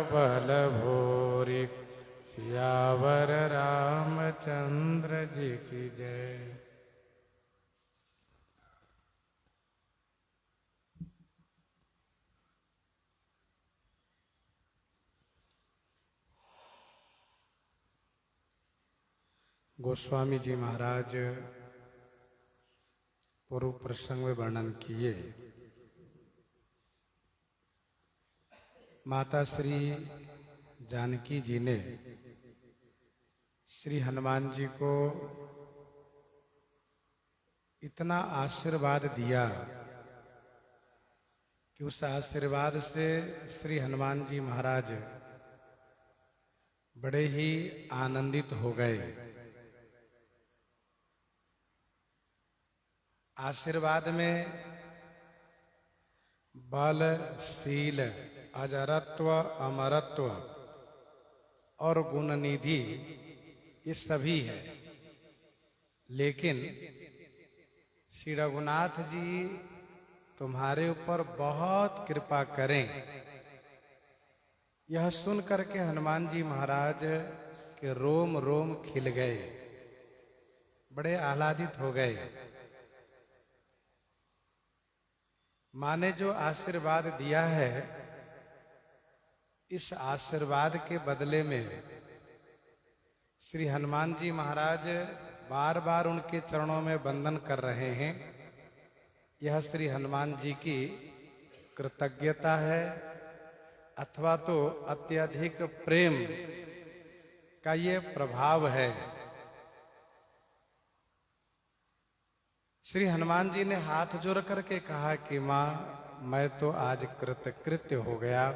बल भोरी सियावर रामचंद्र जी की जय। गोस्वामी जी महाराज पूर्व प्रसंग में वर्णन किए। माता श्री जानकी जी ने श्री हनुमान जी को इतना आशीर्वाद दिया कि उस आशीर्वाद से श्री हनुमान जी महाराज बड़े ही आनंदित हो गए। आशीर्वाद में बल, शील, अजरत्व, अमरत्व और गुण निधि ये सभी है, लेकिन श्री रघुनाथ जी तुम्हारे ऊपर बहुत कृपा करें। यह सुन करके हनुमान जी महाराज के रोम रोम खिल गए, बड़े आह्लादित हो गए। माँ ने जो आशीर्वाद दिया है, इस आशीर्वाद के बदले में श्री हनुमान जी महाराज बार बार उनके चरणों में वंदन कर रहे हैं। यह श्री हनुमान जी की कृतज्ञता है अथवा तो अत्यधिक प्रेम का ये प्रभाव है। श्री हनुमान जी ने हाथ जोड़ करके कहा कि माँ, मैं तो आज कृतकृत्य हो गया,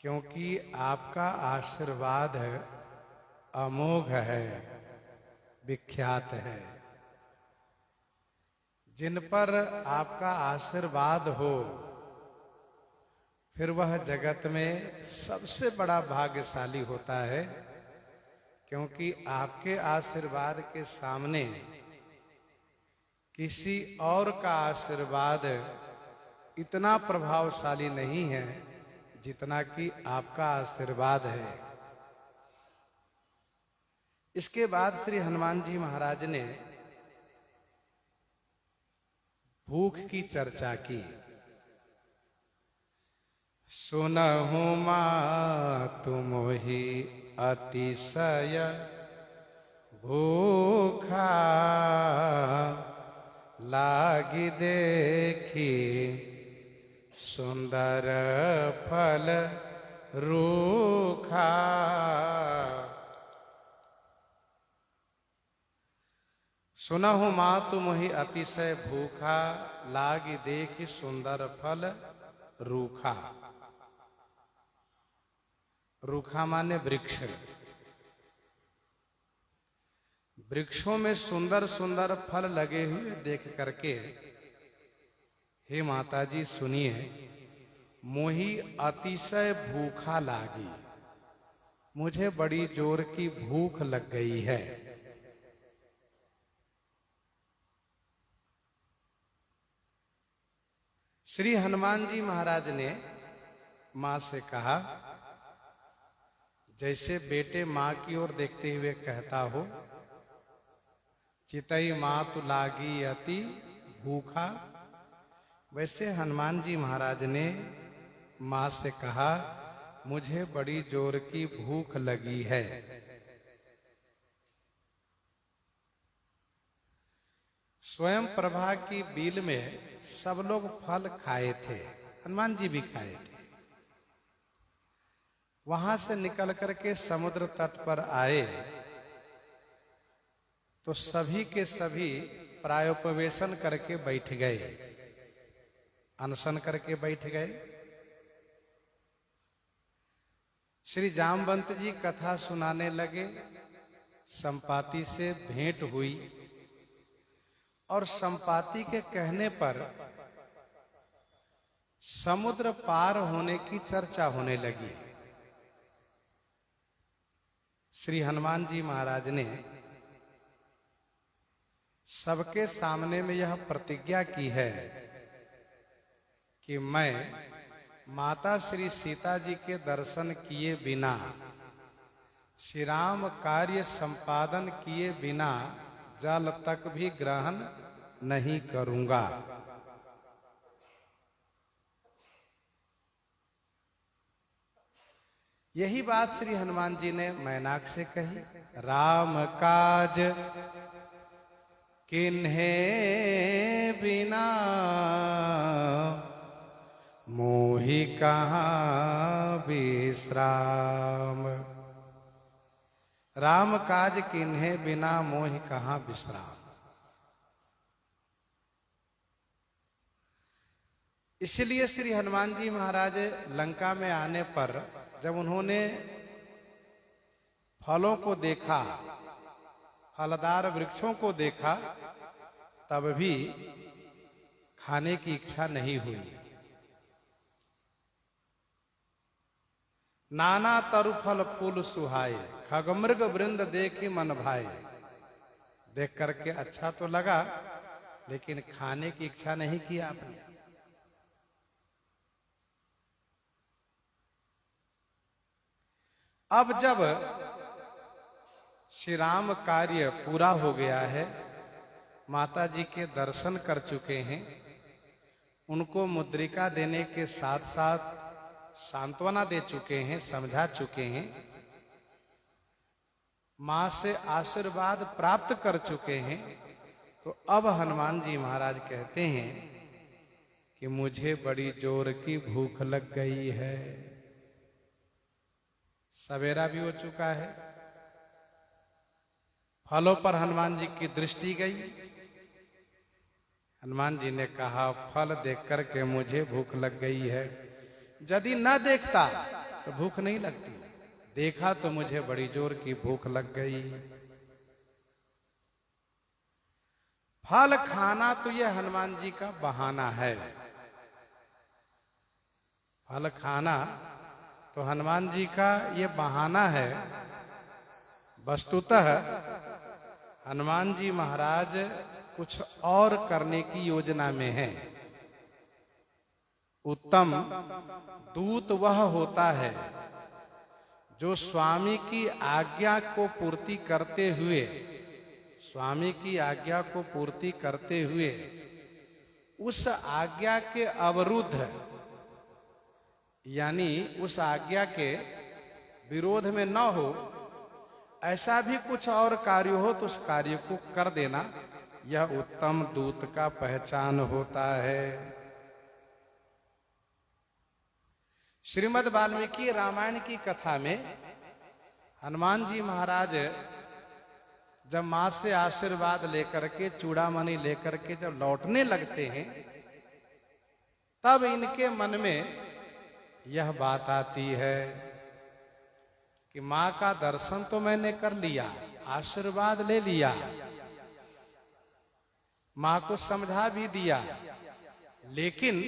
क्योंकि आपका आशीर्वाद अमोघ है, विख्यात है। जिन पर आपका आशीर्वाद हो फिर वह जगत में सबसे बड़ा भाग्यशाली होता है, क्योंकि आपके आशीर्वाद के सामने किसी और का आशीर्वाद इतना प्रभावशाली नहीं है जितना कि आपका आशीर्वाद है। इसके बाद श्री हनुमान जी महाराज ने भूख की चर्चा की। सुनहु मातु मोहि अतिशय भूखा, लागी देखी सुंदर फल रूखा। सुनहु मातु मोहि अतिशय भूखा, लागी देखी सुंदर फल रूखा। रूखा माने वृक्ष। वृक्षों में सुंदर सुंदर फल लगे हुए देख करके, हे माता जी सुनिए, मोहि अतिशय भूखा लागी, मुझे बड़ी जोर की भूख लग गई है। श्री हनुमान जी महाराज ने मां से कहा, जैसे बेटे मां की ओर देखते हुए कहता हो, चितई मातु लागी अति भूखा, वैसे हनुमान जी महाराज ने मां से कहा, मुझे बड़ी जोर की भूख लगी है। स्वयं प्रभा की बील में सब लोग फल खाए थे, हनुमान जी भी खाए थे। वहां से निकल करके समुद्र तट पर आए तो सभी के सभी प्रायोपवेशन करके बैठ गए, अनशन करके बैठ गए। श्री जामवंत जी कथा सुनाने लगे। संपाति से भेंट हुई और संपाति के कहने पर समुद्र पार होने की चर्चा होने लगी। श्री हनुमान जी महाराज ने सबके सामने में यह प्रतिज्ञा की है कि मैं माता श्री सीता जी के दर्शन किए बिना, श्री राम कार्य संपादन किए बिना जल तक भी ग्रहण नहीं करूंगा। यही बात श्री हनुमान जी ने मैनाक से कही। राम काज किन्हे बिना मोहि कहाँ विश्राम। राम काज किन्हे बिना मोहि कहाँ विश्राम। इसलिए श्री हनुमान जी महाराज लंका में आने पर जब उन्होंने फलों को देखा, फलदार वृक्षों को देखा, तब भी खाने की इच्छा नहीं हुई। नाना तरु फल फूल सुहाए, खगमृग वृंद देखी मन भाए। देख करके अच्छा तो लगा, लेकिन खाने की इच्छा नहीं की आपने। अब जब श्री राम कार्य पूरा हो गया है, माता जी के दर्शन कर चुके हैं, उनको मुद्रिका देने के साथ साथ सांत्वना दे चुके हैं, समझा चुके हैं, मां से आशीर्वाद प्राप्त कर चुके हैं, तो अब हनुमान जी महाराज कहते हैं कि मुझे बड़ी जोर की भूख लग गई है। सवेरा भी हो चुका है, फलों पर हनुमान जी की दृष्टि गई। हनुमान जी ने कहा, फल देख करके मुझे भूख लग गई है। यदि न देखता तो भूख नहीं लगती, देखा तो मुझे बड़ी जोर की भूख लग गई। फल खाना तो यह हनुमान जी का बहाना है। फल खाना तो हनुमान जी का ये बहाना है। वस्तुतः हनुमान जी महाराज कुछ और करने की योजना में हैं। उत्तम दूत वह होता है जो स्वामी की आज्ञा को पूर्ति करते हुए, स्वामी की आज्ञा को पूर्ति करते हुए उस आज्ञा के अवरुद्ध, यानी उस आज्ञा के विरोध में न हो, ऐसा भी कुछ और कार्य हो तो उस कार्य को कर देना, यह उत्तम दूत का पहचान होता है। श्रीमद् वाल्मीकि रामायण की कथा में हनुमान जी महाराज जब मां से आशीर्वाद लेकर के, चूड़ामणि लेकर के जब लौटने लगते हैं, तब इनके मन में यह बात आती है कि मां का दर्शन तो मैंने कर लिया, आशीर्वाद ले लिया, मां को समझा भी दिया, लेकिन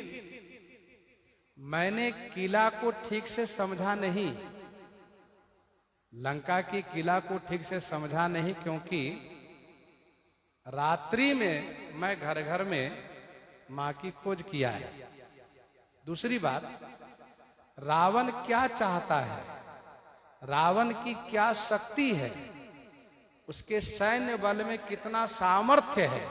मैंने किला को ठीक से समझा नहीं, लंका की किला को ठीक से समझा नहीं, क्योंकि रात्रि में मैं घर घर में मां की खोज किया है। दूसरी बात, रावण क्या चाहता है, रावण की क्या शक्ति है, उसके सैन्य बल में कितना सामर्थ्य है,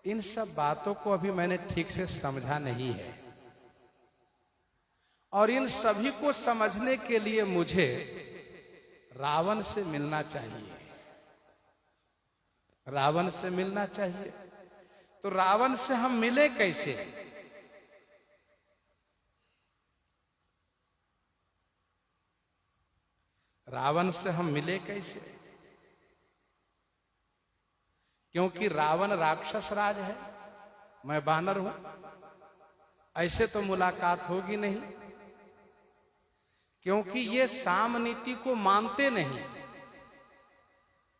इन सब बातों को अभी मैंने ठीक से समझा नहीं है। और इन सभी को समझने के लिए मुझे रावण से मिलना चाहिए, रावण से मिलना चाहिए। तो रावण से हम मिले कैसे? रावण से हम मिले कैसे? क्योंकि रावण राक्षस राज है, मैं वानर हूं, ऐसे तो मुलाकात होगी नहीं, क्योंकि ये साम नीति को मानते नहीं,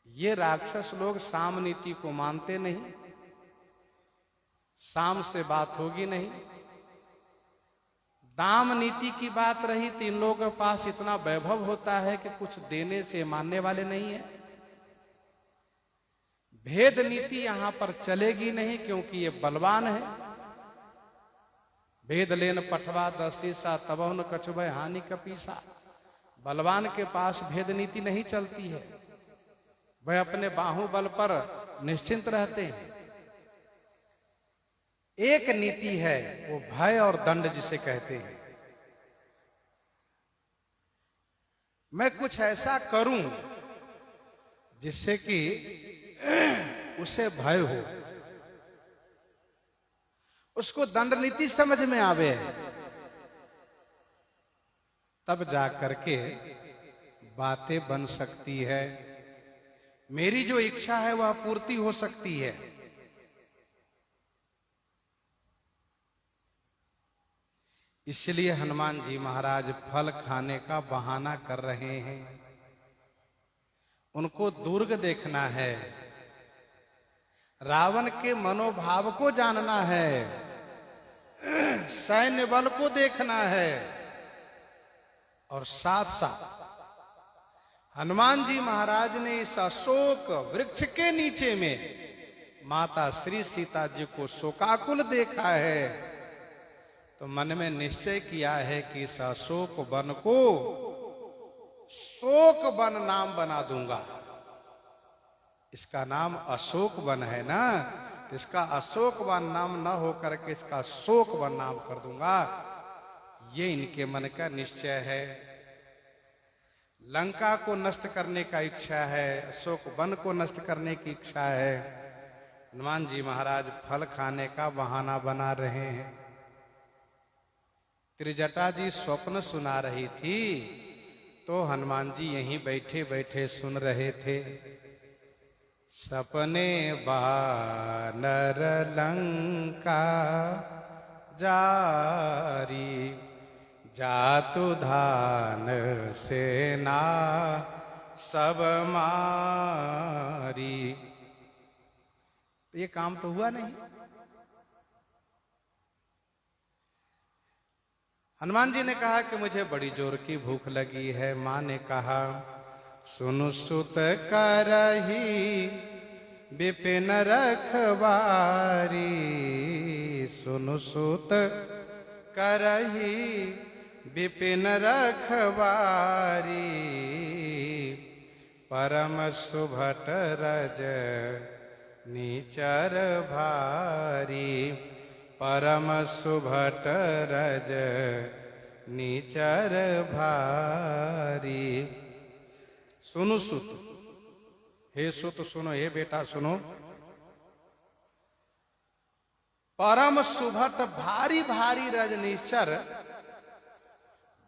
ये राक्षस लोग साम नीति को मानते नहीं, साम से बात होगी नहीं। दाम नीति की बात रही तो इन लोगों के पास इतना वैभव होता है कि कुछ देने से मानने वाले नहीं है। भेद नीति यहां पर चलेगी नहीं, क्योंकि ये बलवान है। भेद लेन पठवा दसीसा तबह न कछुभय हानि कपीसा। बलवान के पास भेद नीति नहीं चलती है, वह अपने बाहुबल पर निश्चिंत रहते हैं। एक नीति है, वो भय और दंड जिसे कहते हैं। मैं कुछ ऐसा करूं जिससे कि उसे भय हो, उसको दंड नीति समझ में आवे, तब जाकर के बातें बन सकती है, मेरी जो इच्छा है वह पूर्ति हो सकती है। इसलिए हनुमान जी महाराज फल खाने का बहाना कर रहे हैं। उनको दुर्ग देखना है, रावण के मनोभाव को जानना है, सैन्य बल को देखना है, और साथ साथ हनुमान जी महाराज ने इस अशोक वृक्ष के नीचे में माता श्री सीता जी को शोकाकुल देखा है, तो मन में निश्चय किया है कि इस अशोक वन को शोक वन नाम बना दूंगा। इसका नाम अशोक वन है ना, तो इसका अशोक वन नाम न होकर के इसका शोक वन नाम कर दूंगा। ये इनके मन का निश्चय है। लंका को नष्ट करने का इच्छा है, अशोक वन को नष्ट करने की इच्छा है। हनुमान जी महाराज फल खाने का बहाना बना रहे हैं। त्रिजटा जी स्वप्न सुना रही थी, तो हनुमान जी यहीं बैठे बैठे सुन रहे थे। सपने बानर लंका जारी, जातु धान सेना सब मारी। तो ये काम तो हुआ नहीं। हनुमान जी ने कहा कि मुझे बड़ी जोर की भूख लगी है। मां ने कहा, सुनु सुत करही विपिन रखवारी, सुनु सुत करही विपिन रखवारी, परम सुभट रज नीचर भारी, परम सुभट रज नीचर भारी। सुनु सुत, हे सुत सुनो, हे बेटा सुनो। परम सुभट भारी भारी रजनीचर,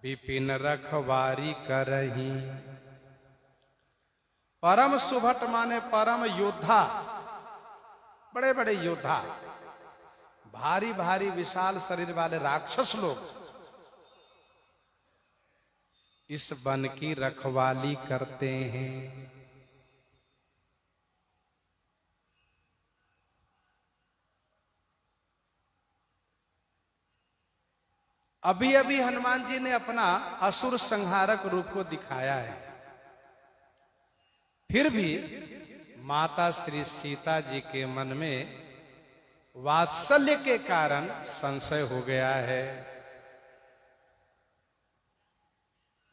विपिन रखवारी करही। परम सुभट माने परम योद्धा, बड़े बड़े योद्धा, भारी भारी विशाल शरीर वाले राक्षस लोग इस वन की रखवाली करते हैं। अभी अभी हनुमान जी ने अपना असुर संहारक रूप को दिखाया है, फिर भी माता श्री सीता जी के मन में वात्सल्य के कारण संशय हो गया है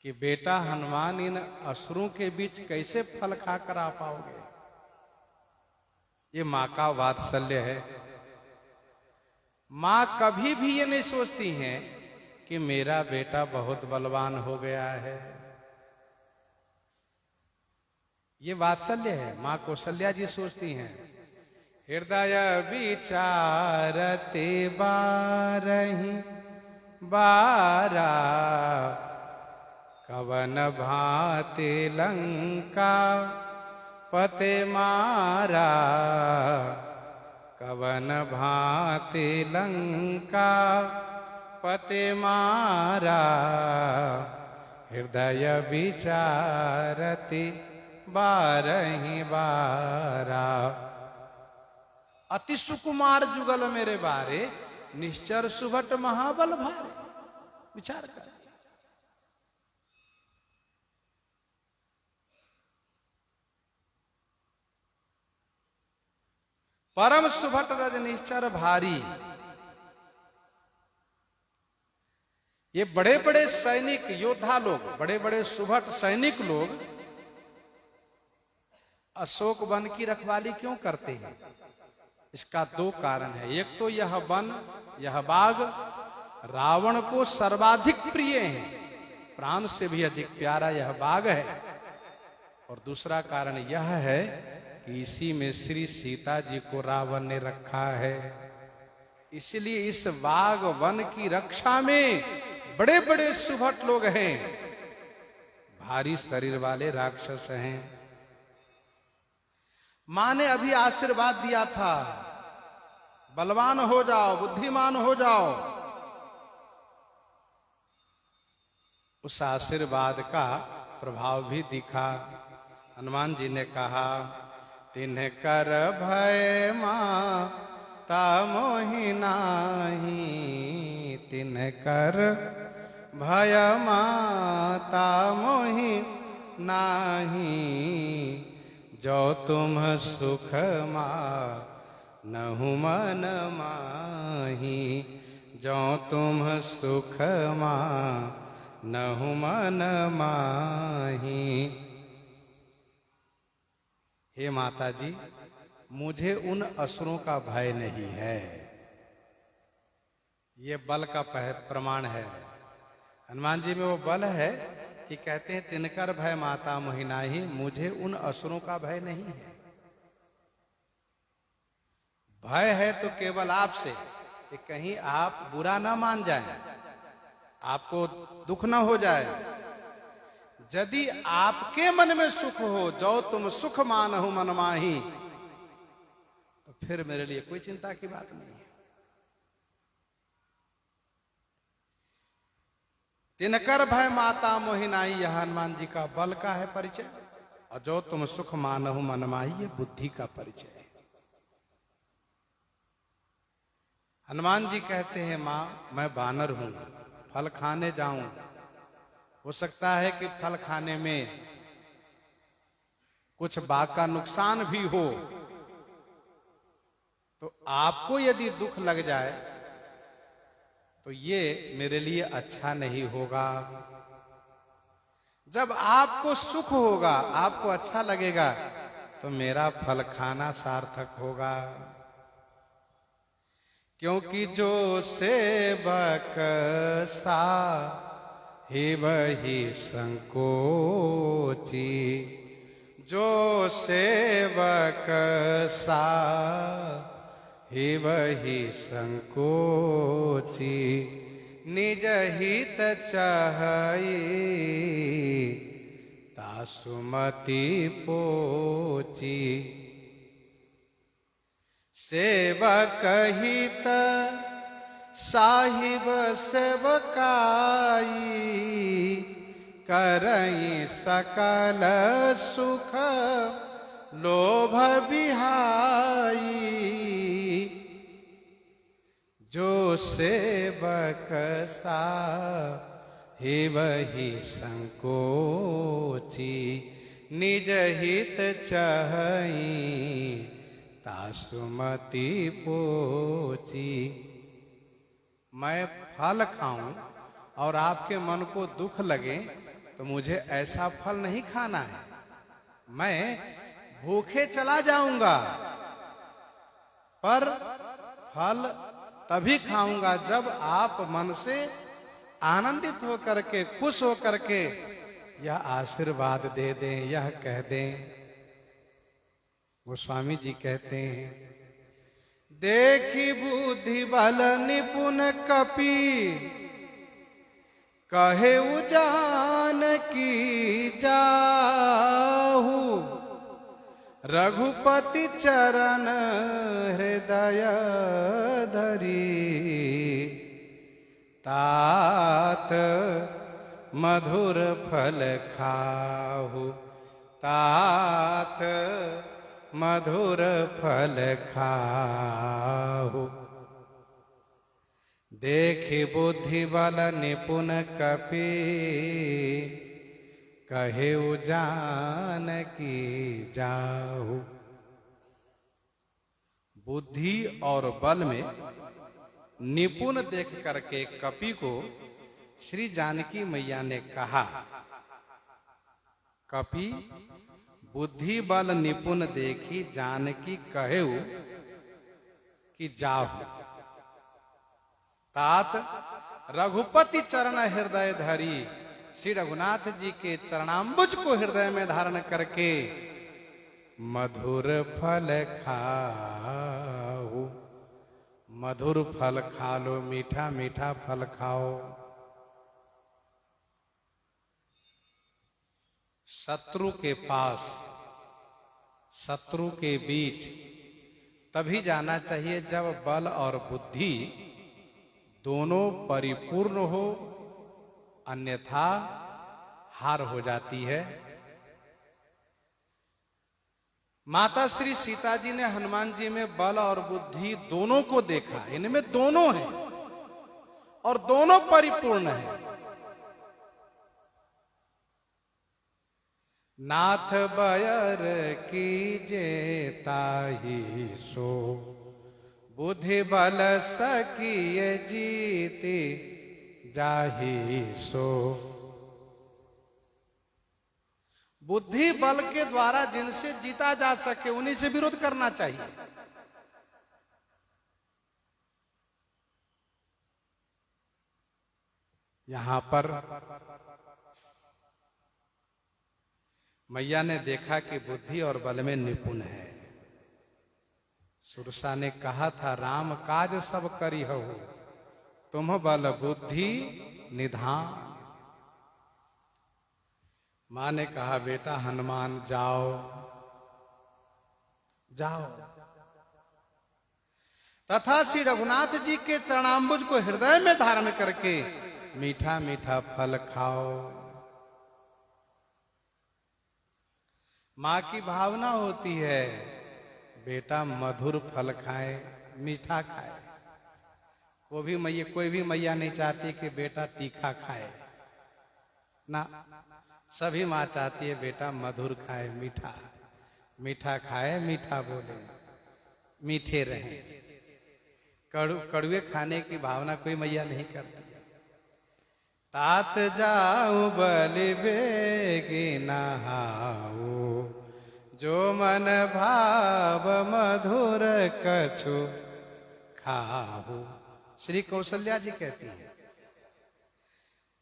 कि बेटा हनुमान इन असुरों के बीच कैसे फल खाकर आ पाओगे। ये मां का वात्सल्य है। मां कभी भी ये नहीं सोचती हैं कि मेरा बेटा बहुत बलवान हो गया है। ये वात्सल्य है। मां कौशल्या जी सोचती हैं, हृदय विचारते बारही बारा, कवन भांति लंका पते मारा, कवन भांति लंका पते मारा, हृदय विचारति बारही बारा। अति सुकुमार जुगल मेरे बारे, निश्चर सुभट महाबल भारे। विचार कर, परम सुभट रज निश्चर भारी, ये बड़े बड़े सैनिक योद्धा लोग, बड़े बड़े सुभट सैनिक लोग अशोक वन की रखवाली क्यों करते हैं? इसका दो कारण है। एक तो यह वन, यह बाग रावण को सर्वाधिक प्रिय है, प्राण से भी अधिक प्यारा यह बाग है। और दूसरा कारण यह है कि इसी में श्री सीता जी को रावण ने रखा है। इसलिए इस बाग वन की रक्षा में बड़े बड़े सुभट लोग हैं, भारी शरीर वाले राक्षस हैं। मां ने अभी आशीर्वाद दिया था, बलवान हो जाओ, बुद्धिमान हो जाओ। उस आशीर्वाद का प्रभाव भी दिखा। हनुमान जी ने कहा, तिन्ह कर भय माता मोहि नाहि, तिन्ह कर भय माता मोहि नाहि, जो तुम सुख नहु मन माही, जो तुम सुख नहु मन माही। हे माता जी, मुझे उन असुरों का भय नहीं है। ये बल का प्रमाण है। हनुमान जी में वो बल है कि कहते हैं तिनकर भय माता मोहि नाहि, मुझे उन असुरों का भय नहीं है। भय है तो केवल आपसे, कि कहीं आप बुरा ना मान जाएं, आपको दुख ना हो जाए। यदि आपके मन में सुख हो, जो तुम सुख मानहु मन माही, तो फिर मेरे लिए कोई चिंता की बात नहीं है। तिनकर भय माता मोहि नाहि, यह हनुमान जी का बल का है परिचय। और जो तुम सुख मानहु मन माही, ये बुद्धि का परिचय है। हनुमान जी कहते हैं, मां मैं बानर हूं, फल खाने जाऊं, हो सकता है कि फल खाने में कुछ बाग का नुकसान भी हो, तो आपको यदि दुख लग जाए तो ये मेरे लिए अच्छा नहीं होगा। जब आपको सुख होगा, आपको अच्छा लगेगा, तो मेरा फल खाना सार्थक होगा। क्योंकि जो सेवक साहिबहि संकोची, जो सेवक साहिबहि संकोची, निज हित चाहि तासुमति पोची। सेवक हित साहिब सेवकाई, करई सकल सुख लोभ बिहाई। जो सेवक साहिबहि संकोची, निज हित चाहि तासुमति पोची। मैं फल खाऊं और आपके मन को दुख लगे, तो मुझे ऐसा फल नहीं खाना है। मैं भूखे चला जाऊंगा, पर फल तभी खाऊंगा जब आप मन से आनंदित होकर के, खुश होकर के यह आशीर्वाद दे दें, यह कह दें। गोस्वामी जी कहते हैं, देखी बुद्धि बल निपुण कपि, कहे जानकी जाहू, रघुपति चरण हृदय धरी, तात मधुर फल खाहू, तात मधुर फल खाहू। देखि बुद्धि बल निपुण कपि, कहेउ जानकी जाहू। बुद्धि और बल में निपुण देख करके कपि को श्री जानकी मैया ने कहा, कपि बुद्धि बल निपुण देखी जानकी कहेउ कि जाहु, तात रघुपति चरण हृदय धरी। श्री रघुनाथ जी के चरणाम्बुज को हृदय में धारण करके मधुर फल खाओ, मधुर फल खा लो, मीठा मीठा फल खाओ। शत्रु के पास, शत्रु के बीच तभी जाना चाहिए जब बल और बुद्धि दोनों परिपूर्ण हो, अन्यथा हार हो जाती है। माता श्री सीता जी ने हनुमान जी में बल और बुद्धि दोनों को देखा, इनमें दोनों हैं और दोनों परिपूर्ण हैं। नाथ बयर कीजे ताहि सो, बुद्धि बल सकिय जीति जाहि सो। बुद्धि बल के द्वारा जिनसे जीता जा सके उन्हीं से विरोध करना चाहिए। यहां पर मैया ने देखा कि बुद्धि और बल में निपुण है। सुरसा ने कहा था, राम काज सब करी हो, तुम बल बुद्धि निधान। मां ने कहा, बेटा हनुमान जाओ जाओ। तथा श्री रघुनाथ जी के चरणाम्बुज को हृदय में धारण करके मीठा मीठा फल खाओ। मां की भावना होती है बेटा मधुर फल खाए, मीठा खाए। कोई भी मैया नहीं चाहती कि बेटा तीखा खाए ना, सभी मां चाहती है बेटा मधुर खाए, मीठा मीठा खाए, मीठा बोले, मीठे रहे। कड़ुए खाने की भावना कोई मैया नहीं करती है। तात जाऊं बलि बेगी नहाऊ, जो मन भाव मधुर कछु खाहू। श्री कौशल्या जी कहती हैं,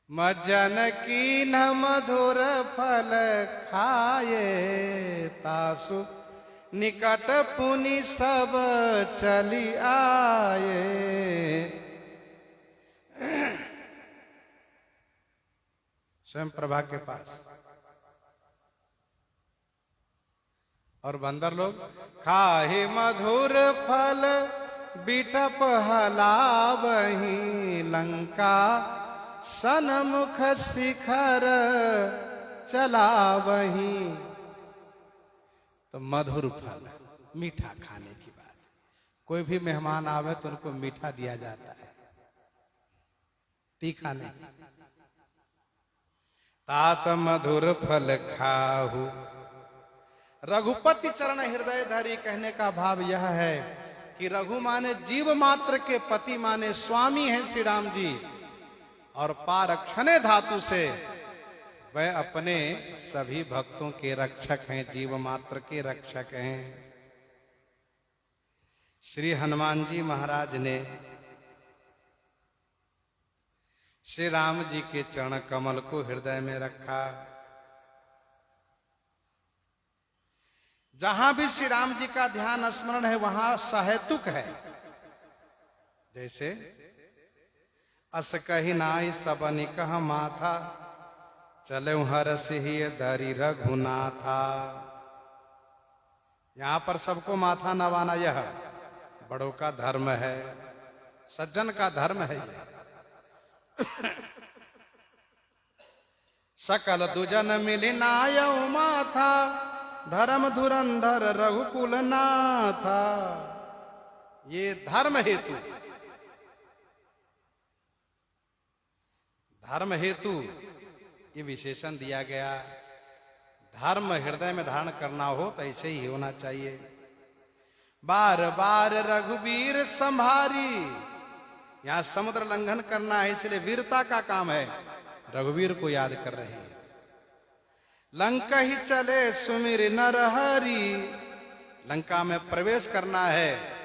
मज्जन की न मधुर फल खाए, तासु निकट पुनि सब चली आए। स्वयं प्रभा के पास और बंदर लोग खाहे मधुर फल बिटप हलावही, लंका सनमुख शिखर चलावही। तो मधुर फल, मीठा खाने की बात। कोई भी मेहमान आवे तो उनको मीठा दिया जाता है, तीखा नहीं। तात मधुर फल खाहू, रघुपति चरण हृदय धरी। कहने का भाव यह है कि रघु माने जीव मात्र के पति माने स्वामी हैं श्री राम जी, और पारक्षणे धातु से वह अपने सभी भक्तों के रक्षक हैं, जीव मात्र के रक्षक हैं। श्री हनुमान जी महाराज ने श्री राम जी के चरण कमल को हृदय में रखा। जहां भी श्री राम जी का ध्यान स्मरण है वहां सहेतुक है। जैसे अस कही नाई सबनि कह माथा, चले हर सिहिय धरी रघुनाथा। यहां पर सबको माथा नवाना यह बड़ों का धर्म है, सज्जन का धर्म है यह। सकल दुजन मिली नायऊ माथा, धर्म धुरंधर रघुकुल नाथा। ये धर्म हेतु, धर्म हेतु ये विशेषण दिया गया। धर्म हृदय में धारण करना हो तो ऐसे ही होना चाहिए। बार बार रघुवीर संभारी, यहां समुद्र लंघन करना है, इसलिए वीरता का काम है। रघुवीर को याद कर रहे हैं। लंका ही चले सुमिर नरहरि, लंका में प्रवेश करना है,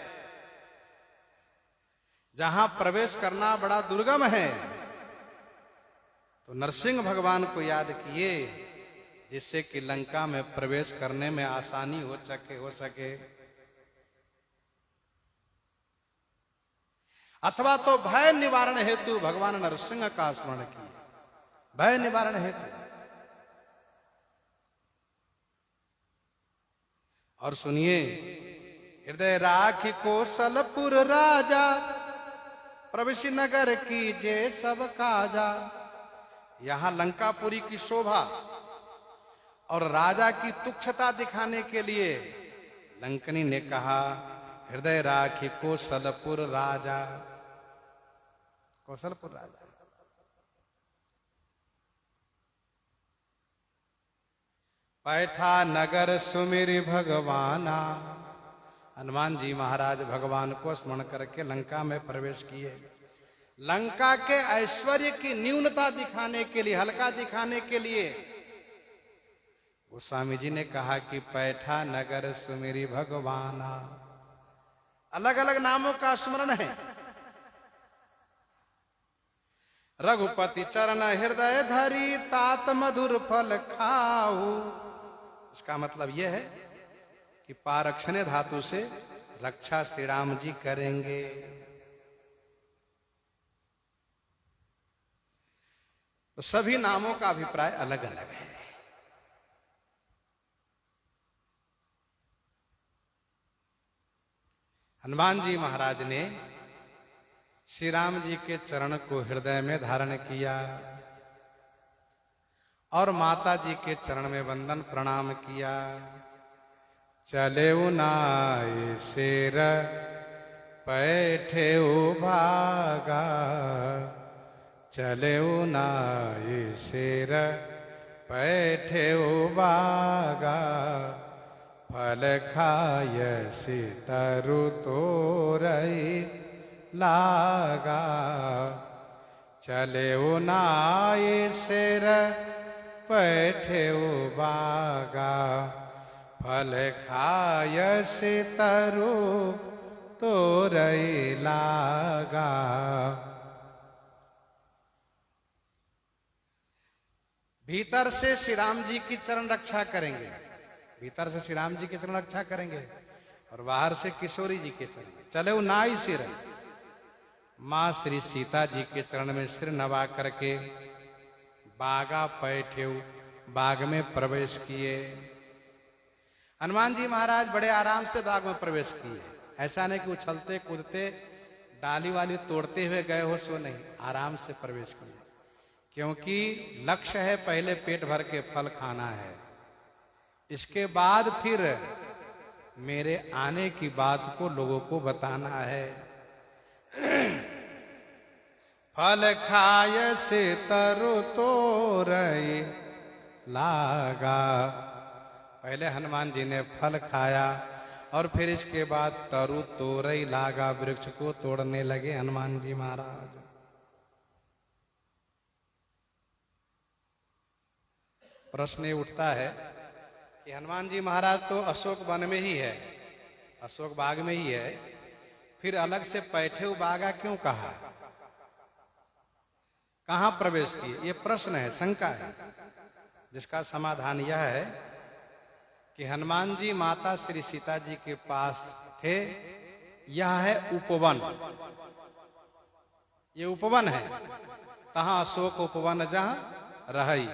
जहां प्रवेश करना बड़ा दुर्गम है, तो नरसिंह भगवान को याद किए, जिससे कि लंका में प्रवेश करने में आसानी हो सके। अथवा तो भय निवारण हेतु भगवान नरसिंह का स्मरण किए, भय निवारण हेतु। और सुनिए, हृदय राखी कौशलपुर राजा, प्रवेश नगर की जे सब काजा। यहां लंकापुरी की शोभा और राजा की तुच्छता दिखाने के लिए लंकनी ने कहा, हृदय राखी कौशलपुर राजा, कौशलपुर राजा। पैठा नगर सुमिर भगवाना, हनुमान जी महाराज भगवान को स्मरण करके लंका में प्रवेश किए। लंका के ऐश्वर्य की न्यूनता दिखाने के लिए, हल्का दिखाने के लिए गोस्वामी जी ने कहा कि पैठा नगर सुमिरी भगवाना। अलग अलग नामों का स्मरण है। रघुपति चरण हृदय धरी, तात मधुर फल खाऊ। इसका मतलब यह है कि पारक्षण धातु से रक्षा श्री राम जी करेंगे। तो सभी नामों का अभिप्राय अलग अलग है। हनुमान जी महाराज ने श्री राम जी के चरण को हृदय में धारण किया और माता जी के चरण में वंदन प्रणाम किया। चले नाय शेर पैठे भागा, चले नाय शेर पैठे भागा, फल खाय सितरु तोरई लागा। चले नाय शेर पैठे भागा, फल खाय सितरु तोरई लागा। भीतर से श्री राम जी की चरण रक्षा करेंगे, भीतर से श्री राम जी की चरण रक्षा करेंगे और बाहर से किशोरी जी के चरण। चले नाई सिर, मां श्री सीता जी के चरण में सिर नवा करके बागा पैठे, बाग में प्रवेश किए। हनुमान जी महाराज बड़े आराम से बाग में प्रवेश किए। ऐसा नहीं कि उछलते कूदते डाली वाली तोड़ते हुए गए हो, सो नहीं, आराम से प्रवेश किए। क्योंकि लक्ष्य है पहले पेट भर के फल खाना है, इसके बाद फिर मेरे आने की बात को लोगों को बताना है। फल खाय से तरु तोरई लागा। पहले हनुमान जी ने फल खाया और फिर इसके बाद तरु तोरई लागा, वृक्ष को तोड़ने लगे हनुमान जी महाराज। प्रश्न ये उठता है कि हनुमान जी महाराज तो अशोक वन में ही है, अशोक बाग में ही है, फिर अलग से पैठे बागा क्यों कहा, कहां प्रवेश किए? ये प्रश्न है, शंका है, जिसका समाधान यह है कि हनुमान जी माता श्री सीता जी के पास थे। यह है उपवन, ये उपवन है, तहां अशोक उपवन जहां रही।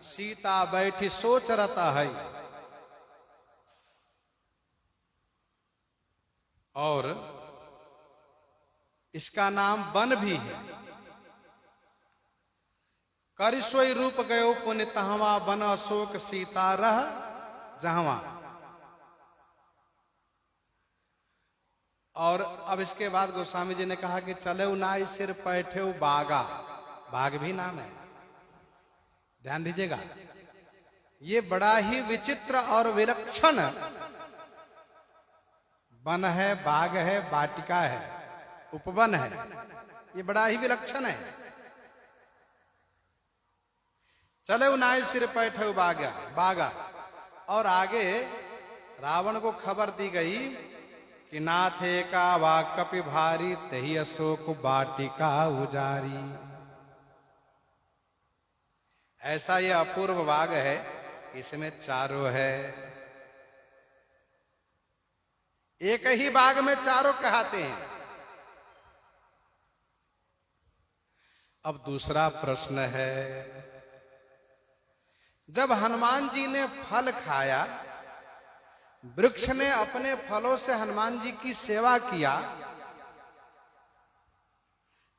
सीता बैठी सोच रता है, और इसका नाम वन भी है। करिश्वई रूप गयो पुण्य तहवा, वन अशोक सीता रह जहवा। और अब इसके बाद गोस्वामी जी ने कहा कि चले नाई सिर पैठे बागा, बाग भी नाम है, ध्यान दीजिएगा। ये बड़ा ही विचित्र और विलक्षण वन है, बाग है, वाटिका है। उपवन है, ये बड़ा ही विलक्षण है। चले उनाय सिर पैठे बागा। और आगे रावण को खबर दी गई कि नाथे का वा कपि भारी तही अशोक बाटिका उजारी। ऐसा ये अपूर्व बाग है, इसमें चारों है। एक ही बाग में चारों कहते हैं। अब दूसरा प्रश्न है, जब हनुमान जी ने फल खाया, वृक्ष ने अपने फलों से हनुमान जी की सेवा किया,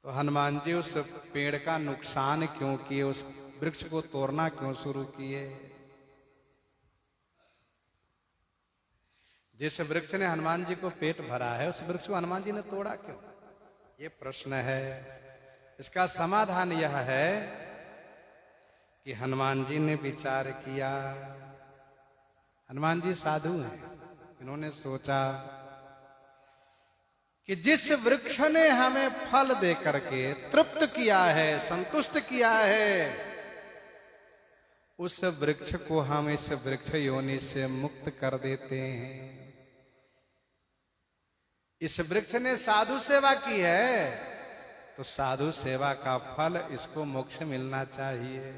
तो हनुमान जी उस पेड़ का नुकसान क्यों किए, उस वृक्ष को तोड़ना क्यों शुरू किए? जिस वृक्ष ने हनुमान जी को पेट भरा है, उस वृक्ष को हनुमान जी ने तोड़ा क्यों? ये प्रश्न है। इसका समाधान यह है कि हनुमान जी ने विचार किया। हनुमान जी साधु हैं, इन्होंने सोचा कि जिस वृक्ष ने हमें फल दे करके तृप्त किया है, संतुष्ट किया है, उस वृक्ष को हम इस वृक्ष योनि से मुक्त कर देते हैं। इस वृक्ष ने साधु सेवा की है, तो साधु सेवा का फल इसको मोक्ष मिलना चाहिए।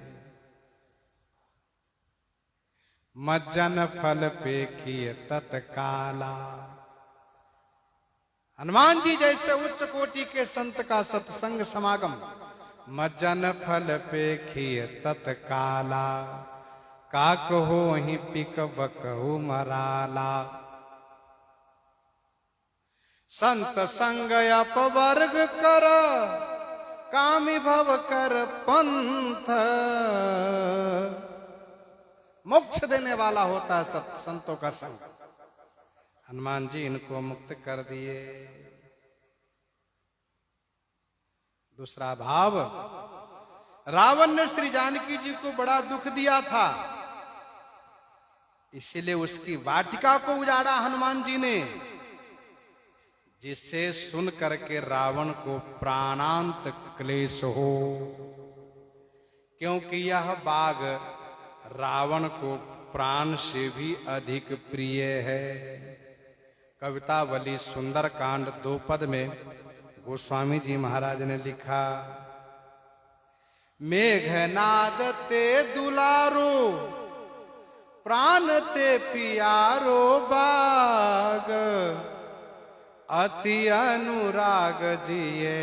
मज्जन फल पे किए तत्काला। हनुमान जी जैसे उच्च कोटि के संत का सत्संग समागम, मज्जन फल पे किए तत्काला, काक हो ही पिक बकहु मराला। संत संग अपवर्ग कर, कामी भव कर पंथ। मोक्ष देने वाला होता है संतों का संग। हनुमान जी इनको मुक्त कर दिए। दूसरा भाव, रावण ने श्री जानकी जी को बड़ा दुख दिया था, इसीलिए उसकी वाटिका को उजाड़ा हनुमान जी ने, जिससे सुन करके रावण को प्राणांत क्लेश हो। क्योंकि यह बाग रावण को प्राण से भी अधिक प्रिय है। कवितावली सुंदरकांड 2 पद में गोस्वामी जी महाराज ने लिखा, मेघनाद ते दुलारो, प्राण ते पियारो बाग, अति अनुराग जिए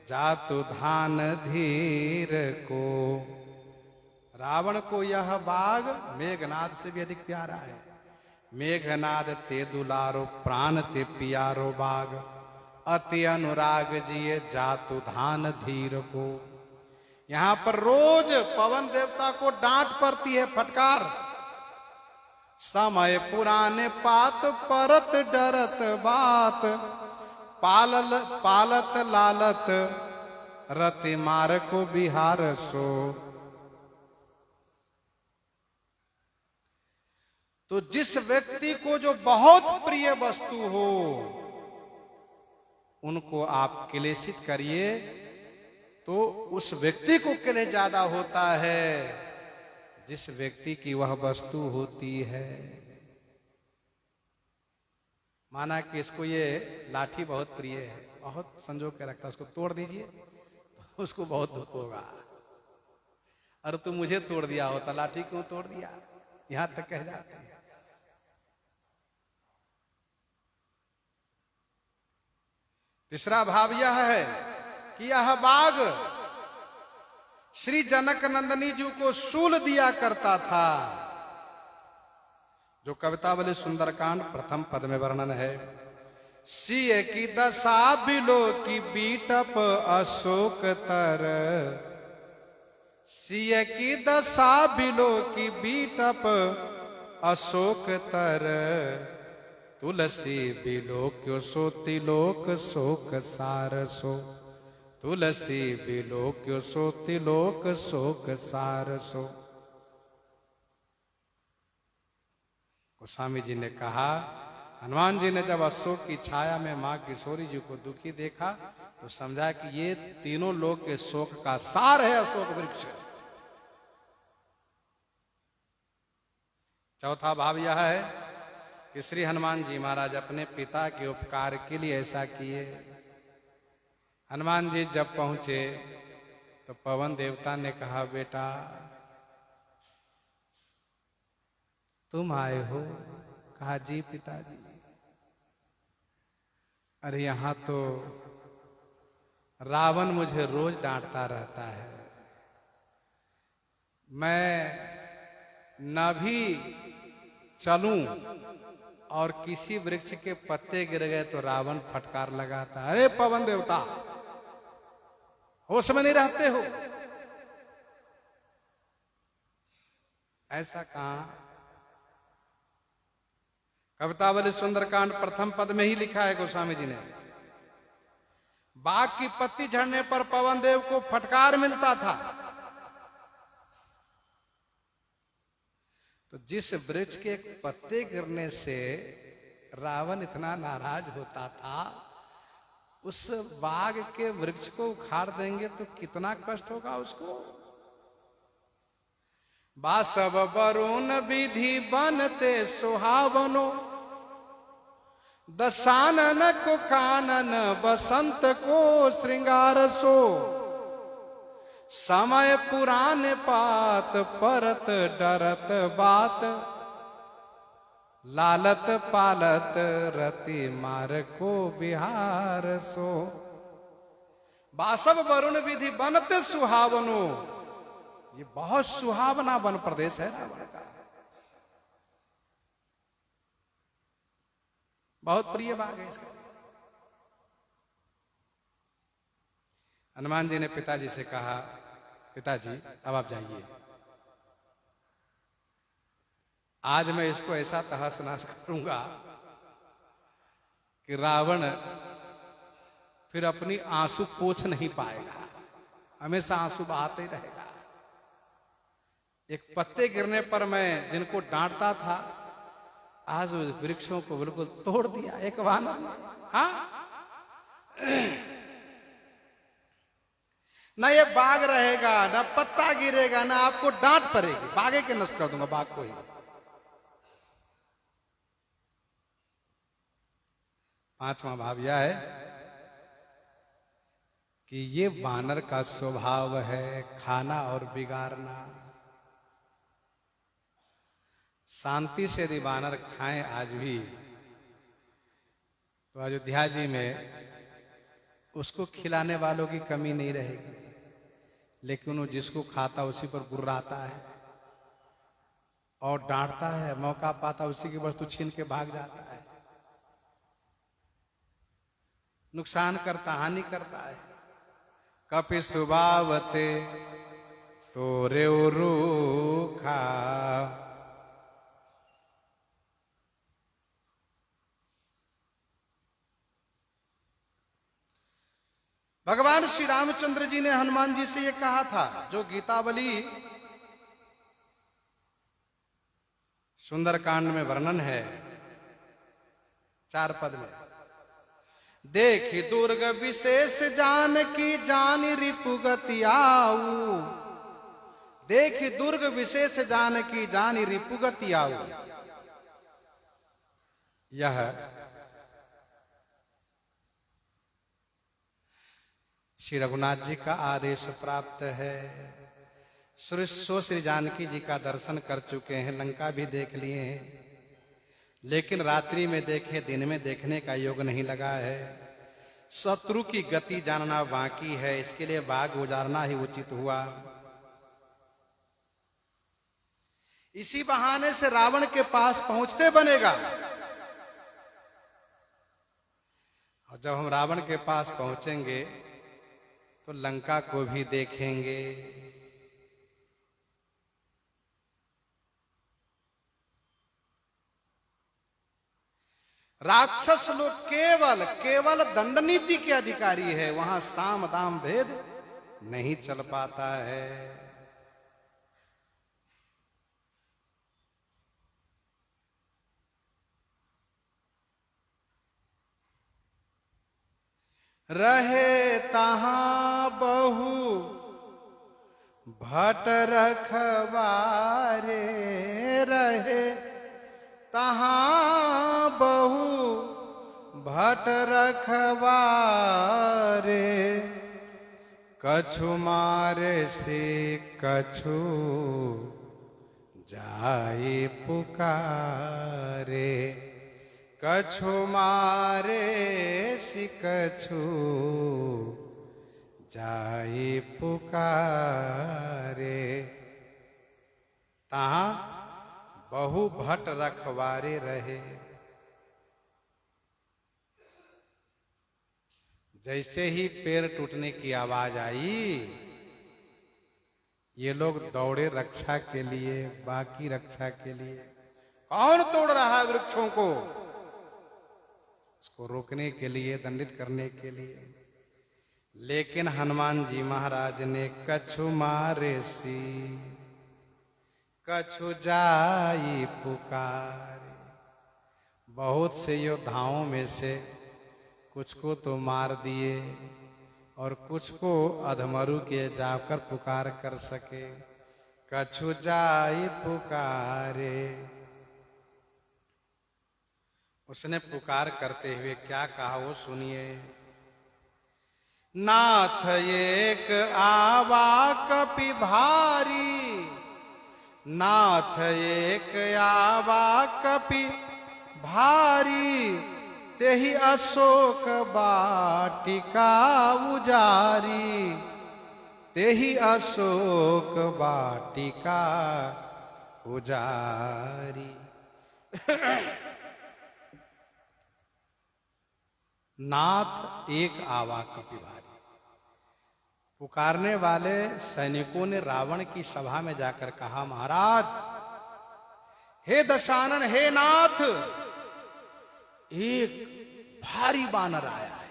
जातु धान धीर को। रावण को यह बाग मेघनाद से भी अधिक प्यारा है। मेघनाद ते दुलारो, प्राण ते पियारो बाग, अति अनुराग जिए जातु धान धीर को। यहां पर रोज पवन देवता को डांट पड़ती है, फटकार। समय पुराने पात परत डरत बात, पालत लालत रति मार को बिहार सो। तो जिस व्यक्ति को जो बहुत प्रिय वस्तु हो, उनको आप क्लेशित करिए तो उस व्यक्ति को क्लेश ज्यादा होता है जिस व्यक्ति की वह वस्तु होती है। माना कि इसको ये लाठी बहुत प्रिय है, बहुत संजो के रखता है, उसको तोड़ दीजिए तो उसको बहुत दुख होगा। अरे तू मुझे तोड़ दिया होता, लाठी क्यों तोड़ दिया, यहां तक कह जाते हैं। तीसरा भाव यह है कि यह बाग श्री जनक नंदनी जी को सूल दिया करता था, जो कवितावली सुंदरकांड 1 पद में वर्णन है। सिय की दशा बिलो की बीटप अशोक तर, सिय की दशा बिलो की बीटप अशोक तर, तुलसी बिलो क्यों सो तिलोक शोक सार सो, तुलसी बिलो क्यों सो तिलोक शोक सार सो। गोस्वामी जी ने कहा हनुमान जी ने जब अशोक की छाया में मां किशोरी जी को दुखी देखा तो समझा कि ये तीनों लोग के शोक का सार है अशोक वृक्ष। चौथा भाव यह है कि श्री हनुमान जी महाराज अपने पिता के उपकार के लिए ऐसा किए। हनुमान जी जब पहुंचे तो पवन देवता ने कहा, बेटा तुम आए हो? कहा, जी पिताजी। अरे यहां तो रावण मुझे रोज डांटता रहता है, मैं न भी चलूं और किसी वृक्ष के पत्ते गिर गए तो रावण फटकार लगाता। अरे पवन देवता, होश में नहीं रहते हो? ऐसा कहां? कवितावली सुंदरकांड प्रथम पद में ही लिखा है गोस्वामी जी ने, बाघ की पत्ती झड़ने पर पवन देव को फटकार मिलता था। तो जिस वृक्ष के पत्ते गिरने से रावण इतना नाराज होता था, उस बाघ के वृक्ष को उखाड़ देंगे तो कितना कष्ट होगा उसको। बासव वरुण विधि बनते सुहावनो, दसानन को कानन बसंत को श्रृंगार सो, समय पुराने पात परत डरत बात, लालत पालत रति मार को बिहार सो। बासव वरुण विधि बनते सुहावनो, ये बहुत सुहावना वन प्रदेश है रावण का, बहुत प्रिय बाग है इसका। हनुमान जी ने पिताजी से कहा, पिताजी अब आप जाइए, आज मैं इसको ऐसा तहस नहस करूंगा कि रावण फिर अपनी आंसू पोंछ नहीं पाएगा, हमेशा आंसू बहाते ही रहेगा। एक पत्ते गिरने पर मैं जिनको डांटता था, आज उस वृक्षों को बिल्कुल तोड़ दिया एक वानर ने। हाँ, ना ये बाघ रहेगा, ना पत्ता गिरेगा, ना आपको डांट पड़ेगी, बाघे के नष्ट कर दूंगा बाघ को ही। पांचवा भाव यह है कि ये वानर का स्वभाव है खाना और बिगाड़ना। शांति से यदि वानर खाएं आज भी तो अयोध्या जी में उसको खिलाने वालों की कमी नहीं रहेगी, लेकिन वो जिसको खाता उसी पर गुर्राता है और डांटता है, मौका पाता उसी की वस्तु छीन के भाग जाता है, नुकसान करता, हानि करता है। कपि सुबावते तो रेव रूखा, भगवान श्री रामचंद्र जी ने हनुमान जी से यह कहा था, जो गीतावली सुंदरकांड में वर्णन है 4 पद में, देखी दुर्ग विशेष जान की जानी रिपुगति आऊ, देखी दुर्ग विशेष जान की जानी रिपुगति आऊ। यह श्री रघुनाथ जी का आदेश प्राप्त है। श्री जानकी जी का दर्शन कर चुके हैं, लंका भी देख लिए हैं, लेकिन रात्रि में देखे, दिन में देखने का योग नहीं लगा है। शत्रु की गति जानना बाकी है, इसके लिए बाग गुजारना ही उचित हुआ। इसी बहाने से रावण के पास पहुंचते बनेगा, और जब हम रावण के पास पहुंचेंगे तो लंका को भी देखेंगे। राक्षस लोग केवल दंड नीति के अधिकारी है, वहां साम दाम भेद नहीं चल पाता है। रहे तहां बहु भट रखवारे, रहे तहां बहु भट रखवारे, कछु मारे से कछु जाए पुकारे, कछु मारे से कछु जाए पुकारे। तहां बहु भट रखवारे रहे। जैसे ही पैर टूटने की आवाज आई, ये लोग दौड़े रक्षा के लिए, बाकी रक्षा के लिए। कौन तोड़ रहा है वृक्षों को? उसको रोकने के लिए, दंडित करने के लिए। लेकिन हनुमान जी महाराज ने कछु मारे सी कछु जाई पुकारे। बहुत से योद्धाओं में से कुछ को तो मार दिए और कुछ को अधमरु के जाकर पुकार कर सके। कछु जाई पुकारे। उसने पुकार करते हुए क्या कहा वो सुनिए। नाथ एक आवा कपि भारी, नाथ एक आवा कपि भारी, तेहि अशोक वाटिका उजारी, तेहि अशोक वाटिका उजारी। नाथ एक आवा कपि भारी। पुकारने वाले सैनिकों ने रावण की सभा में जाकर कहा, महाराज, हे दशानन, हे नाथ, एक भारी बानर आया है।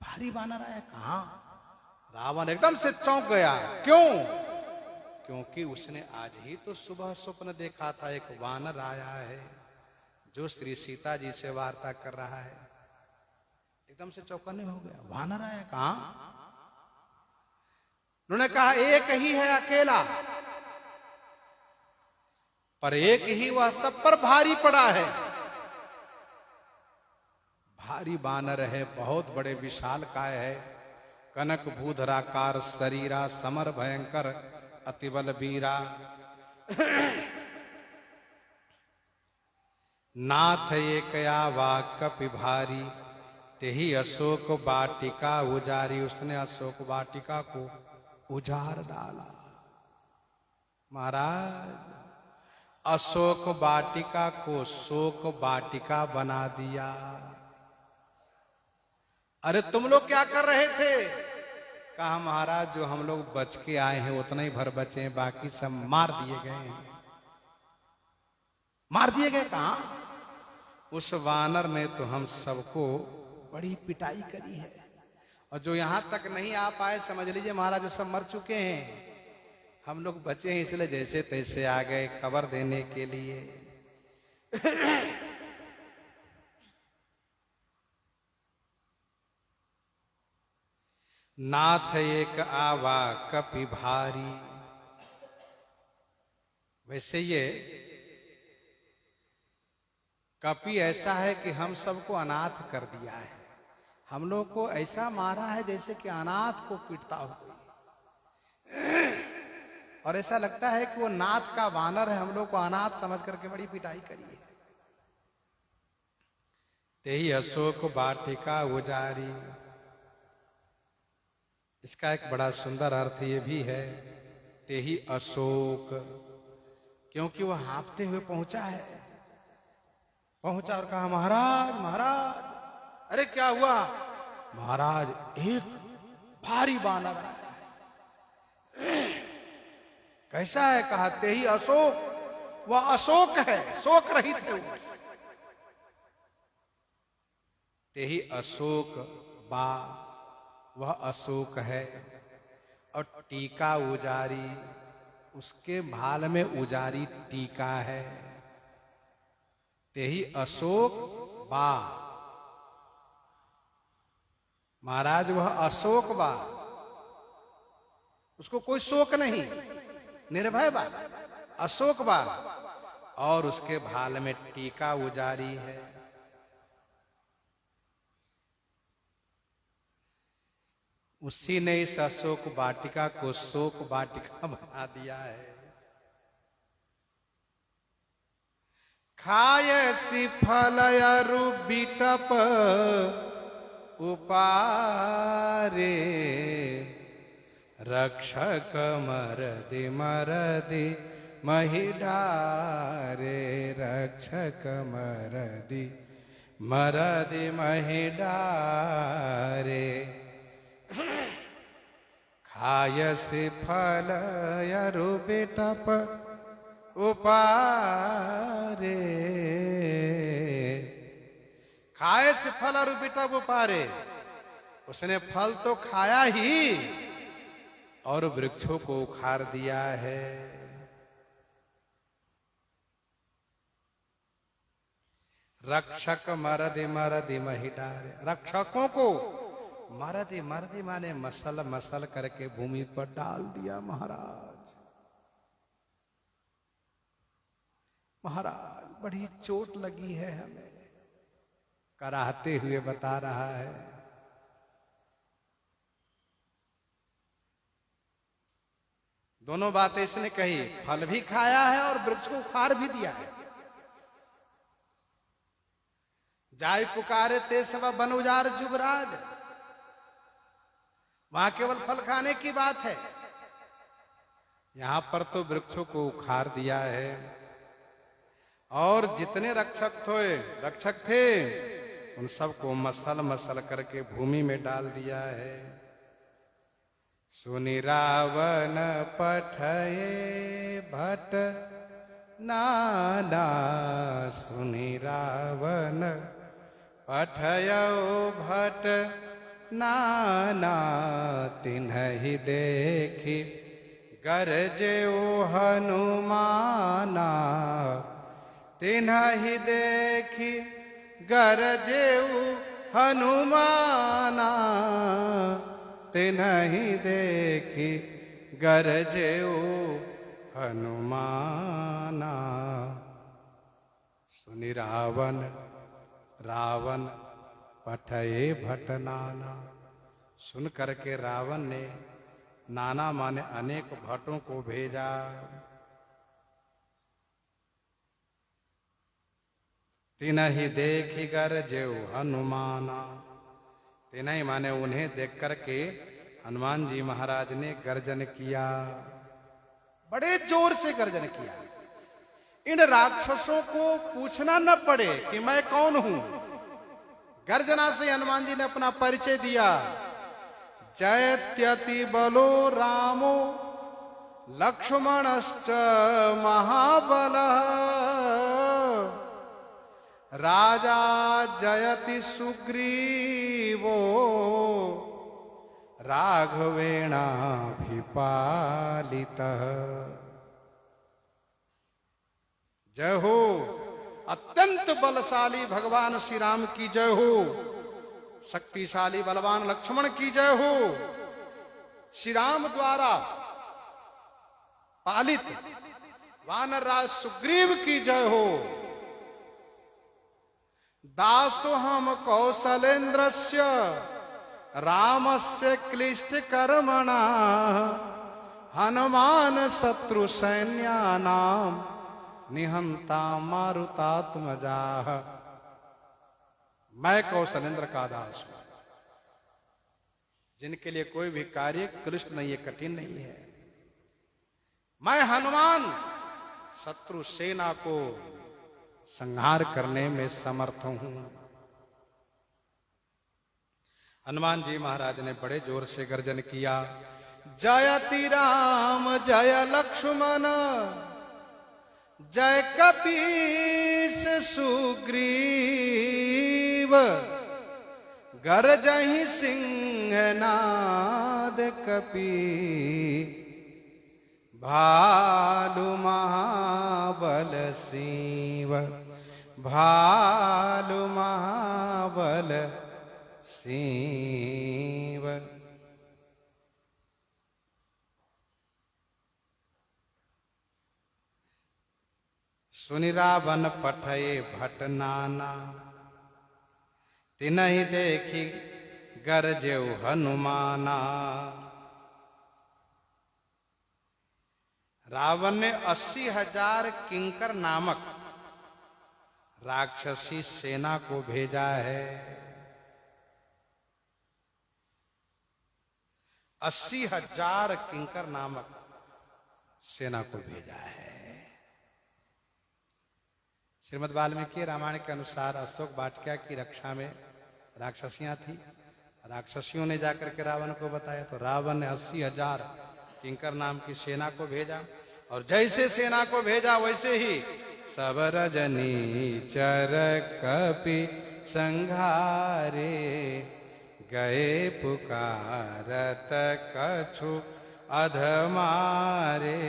भारी बानर आया कहां? रावण एकदम से चौंक गया। क्यों? क्योंकि उसने आज ही तो सुबह स्वप्न देखा था, एक वानर आया है जो श्री सीता जी से वार्ता कर रहा है। एकदम से चौकन्ने हो गया। वानर आया कहां? उन्होंने कहा, एक ही है अकेला, पर एक ही वह सब पर भारी पड़ा है। भारी बानर है, बहुत बड़े विशाल काय है, कनक भूधराकार शरीरा, समर भयंकर अतिबल वीरा। नाथ एक आवा कपि भारी, तेहि अशोक वाटिका उजारी। उसने अशोक वाटिका को उजाड़ डाला। महाराज, अशोक वाटिका को शोक वाटिका बना दिया। अरे तुम लोग क्या कर रहे थे? कहा, महाराज, जो हम लोग बच के आए हैं उतना ही भर बचे हैं, बाकी सब मार दिए गए हैं। मार दिए गए कहां? उस वानर ने तो हम सबको बड़ी पिटाई करी है, और जो यहां तक नहीं आ पाए, समझ लीजिए महाराज, वो सब मर चुके हैं। हम लोग बचे हैं इसलिए जैसे तैसे आ गए खबर देने के लिए। नाथ एक आवा कपि भारी। वैसे ये कपि ऐसा है कि हम सबको अनाथ कर दिया है। हम लोग को ऐसा मारा है जैसे कि अनाथ को पीटता हो कोई, और ऐसा लगता है कि वो नाथ का वानर है, हम लोग को अनाथ समझ करके बड़ी पिटाई करी है। तेहि अशोक वाटिका उजारी। इसका एक बड़ा सुंदर अर्थ ये भी है, तेहि अशोक, क्योंकि वह हाँफते हुए पहुंचा है। पहुंचा और कहा, महाराज, महाराज, अरे क्या हुआ? महाराज, एक भारी बानर आया है। कैसा है? कहा, तेहि अशोक, वह अशोक है, शोक रहित है वो। तेहि अशोक बा, वह अशोक है, और टीका उजारी, उसके भाल में उजारी टीका है। तेहि अशोक बा, महाराज वह अशोक बा, उसको कोई शोक नहीं, निर्भय बा, अशोक बा, और उसके भाल में टीका उजारी है। उसी ने इस अशोक वाटिका को शोक वाटिका बना दिया है। खाय सी फल अरु बिटप उपारे, रक्षक मरदि मरदि महिडारे, रक्षक मरदि मरदि महिडारे। खाय से फल अरु बिटप उपारे, खाए से फल अरु बिटप उपारे, उसने फल तो खाया ही और वृक्षों को उखाड़ दिया है। रक्षक मरदि मरदि महिडारे, रक्षकों को मरदि मरदि माने मसल मसल करके भूमि पर डाल दिया। महाराज महाराज बड़ी चोट लगी है हमें, कराहते हुए बता रहा है। दोनों बातें इसने कही, फल भी खाया है और वृक्ष को उखाड़ भी दिया है। जाय पुकारे ते सब बन उजार जुबराज, वहां केवल फल खाने की बात है, यहां पर तो वृक्षों को उखाड़ दिया है। और जितने रक्षक थे उन सबको मसल मसल करके भूमि में डाल दिया है। सुनि रावण पठये भट नाना, सुनि रावण पठयो भट नाना, तिन्हि देखी गरजे ओ हनुमाना, तिन्हि देखी गरजे ओ हनुमाना, तिन्हि देखी गरजे ओ हनुमाना। सुनि रावण पठये भट नाना, सुन करके रावण ने नाना माने अनेक भट्टों को भेजा। तिन्हि देखी गरजेउ हनुमाना, तिन्हि माने उन्हें देख करके हनुमान जी महाराज ने गर्जन किया, बड़े जोर से गर्जन किया। इन राक्षसों को पूछना न पड़े कि मैं कौन हूं, गर्जना से हनुमान जी ने अपना परिचय दिया। जयत्यति बलो रामो लक्ष्मणश्च महाबलः, राजा जयति सुग्रीवो राघवेणाभिपालितः। जय हो, अत्यंत बलशाली भगवान श्री राम की जय हो, शक्तिशाली बलवान लक्ष्मण की जय हो, श्री राम द्वारा पालित वानर राज सुग्रीव की जय हो। दासो हम कौशलेन्द्रस्य रामस्य क्लिष्ट कर्मणा, हनुमान शत्रु सैन्यानाम निहंता मारुतात्मजा। मैं कौशलेंद्र का दास हूं, जिनके लिए कोई भी कार्य क्लिष्ट नहीं है, कठिन नहीं है। मैं हनुमान शत्रु सेना को संहार करने में समर्थ हूं। हनुमान जी महाराज ने बड़े जोर से गर्जन किया। जयति राम जय लक्ष्मण, जय कपीस सुग्रीव, गरजहि सिंहनाद कपी, भालु महाबल सिंह, भालु महाबल सिंह। सुनि रावण पठये भट नाना, तिनहि देखी गरजेउ हनुमाना। रावण ने 80,000 किंकर नामक राक्षसी सेना को भेजा है। 80,000 किंकर नामक सेना को भेजा है। श्रीमद् वाल्मीकि रामायण के अनुसार अशोक वाटिका की रक्षा में राक्षसियां थी। राक्षसियों ने जाकर के रावण को बताया तो रावण ने 80,000 किंकर नाम की सेना को भेजा। और जैसे सेना को भेजा वैसे ही सब रजनी चर कपि संघारे, गए पुकारत कछु अधमारे।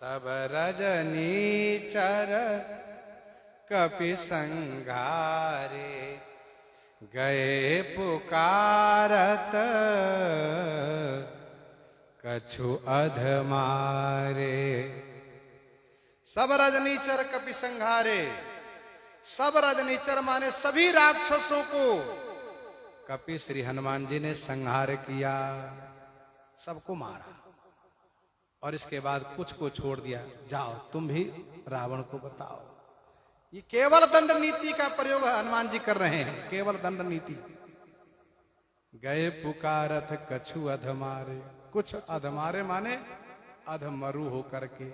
सब रजनी चर कपि संघारे, गए पुकारत कछु अधमारे। सब रजनीचर कपि संघारे, सब रजनीचर माने सभी राक्षसों को कपि श्री हनुमान जी ने संहार किया, सबको मारा। और इसके बाद कुछ को छोड़ दिया, जाओ तुम भी रावण को बताओ। ये केवल दंड नीति का प्रयोग हनुमान जी कर रहे हैं, केवल दंड नीति। गए पुकारत कछु अधमारे, कुछ अधमारे माने अधमरु होकर के,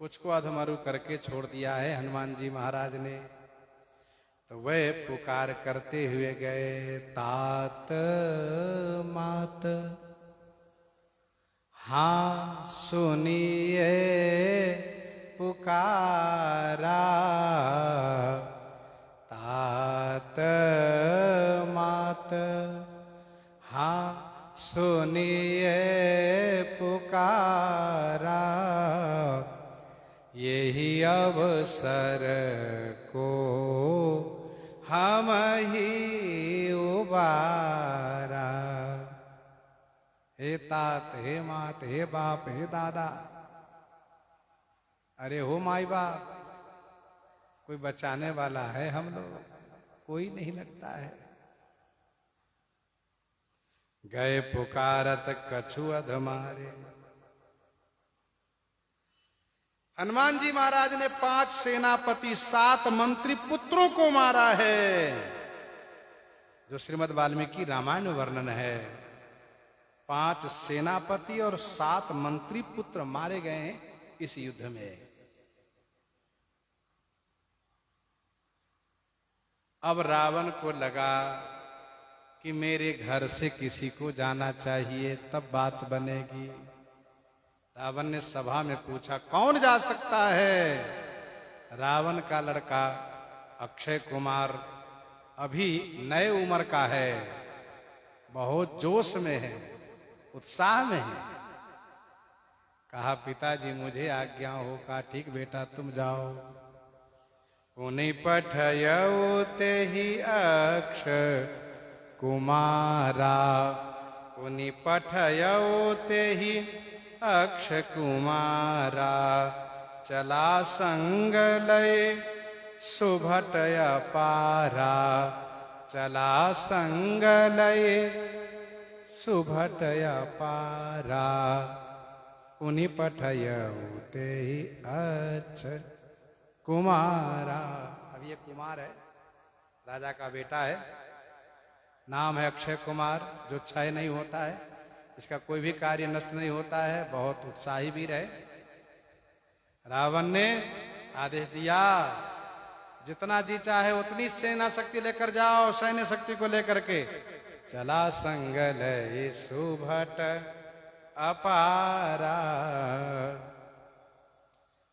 कुछ को अधमरु करके छोड़ दिया है हनुमान जी महाराज ने। तो वह पुकार करते हुए गए, तात मात हाँ सुनिए पुकारा, तात मात हाँ सुनिए पुकारा। यही अवसर को हम ही उबारा। हे तात, हे मात, हे बाप, हे दादा, अरे हो माई बाप, कोई बचाने वाला है हम लोग? कोई नहीं लगता है। गए पुकारत कछु अधमारे। हनुमान जी महाराज ने 5 सेनापति 7 मंत्री पुत्रों को मारा है, जो श्रीमद् वाल्मीकि रामायण में वर्णन है। 5 सेनापति और 7 मंत्री पुत्र मारे गए हैं इस युद्ध में। अब रावण को लगा कि मेरे घर से किसी को जाना चाहिए, तब बात बनेगी। रावण ने सभा में पूछा, कौन जा सकता है? रावण का लड़का अक्षय कुमार अभी नए उम्र का है, बहुत जोश में है, उत्साह में है। कहा, पिताजी मुझे आज्ञा हो। कहा, ठीक बेटा तुम जाओ। उन्हीं पठयऊ ते ही अक्षय कुमारा, उन्हीं पठयऊ ते ही अक्षय कुमारा। चला संग लय सुभट अपारा, चला संग लय सुभट अपारा। उन्हीं पठयऊ ते ही अक्षय कुमारा। अब ये कुमार है, राजा का बेटा है, नाम है अक्षय कुमार, जो क्षय नहीं होता है, इसका कोई भी कार्य नष्ट नहीं होता है, बहुत उत्साही वीर है। रावण ने आदेश दिया, जितना जी चाहे उतनी सेना शक्ति लेकर जाओ, सैन्य शक्ति को लेकर के। चला संग लय सुभट अपारा।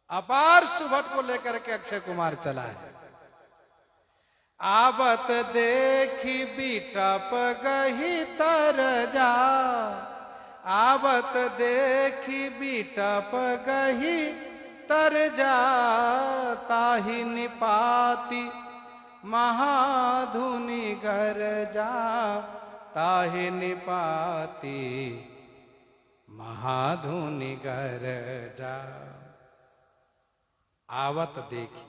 अपार सुभट को लेकर के अक्षय कुमार चला है। आवत देखी बिटप गही तर जा, आवत देखी बिटप गही तर जा। ताहि निपाति महाधुनि गर जा, ताहि निपाति महाधुनि गर जा। आवत देखी।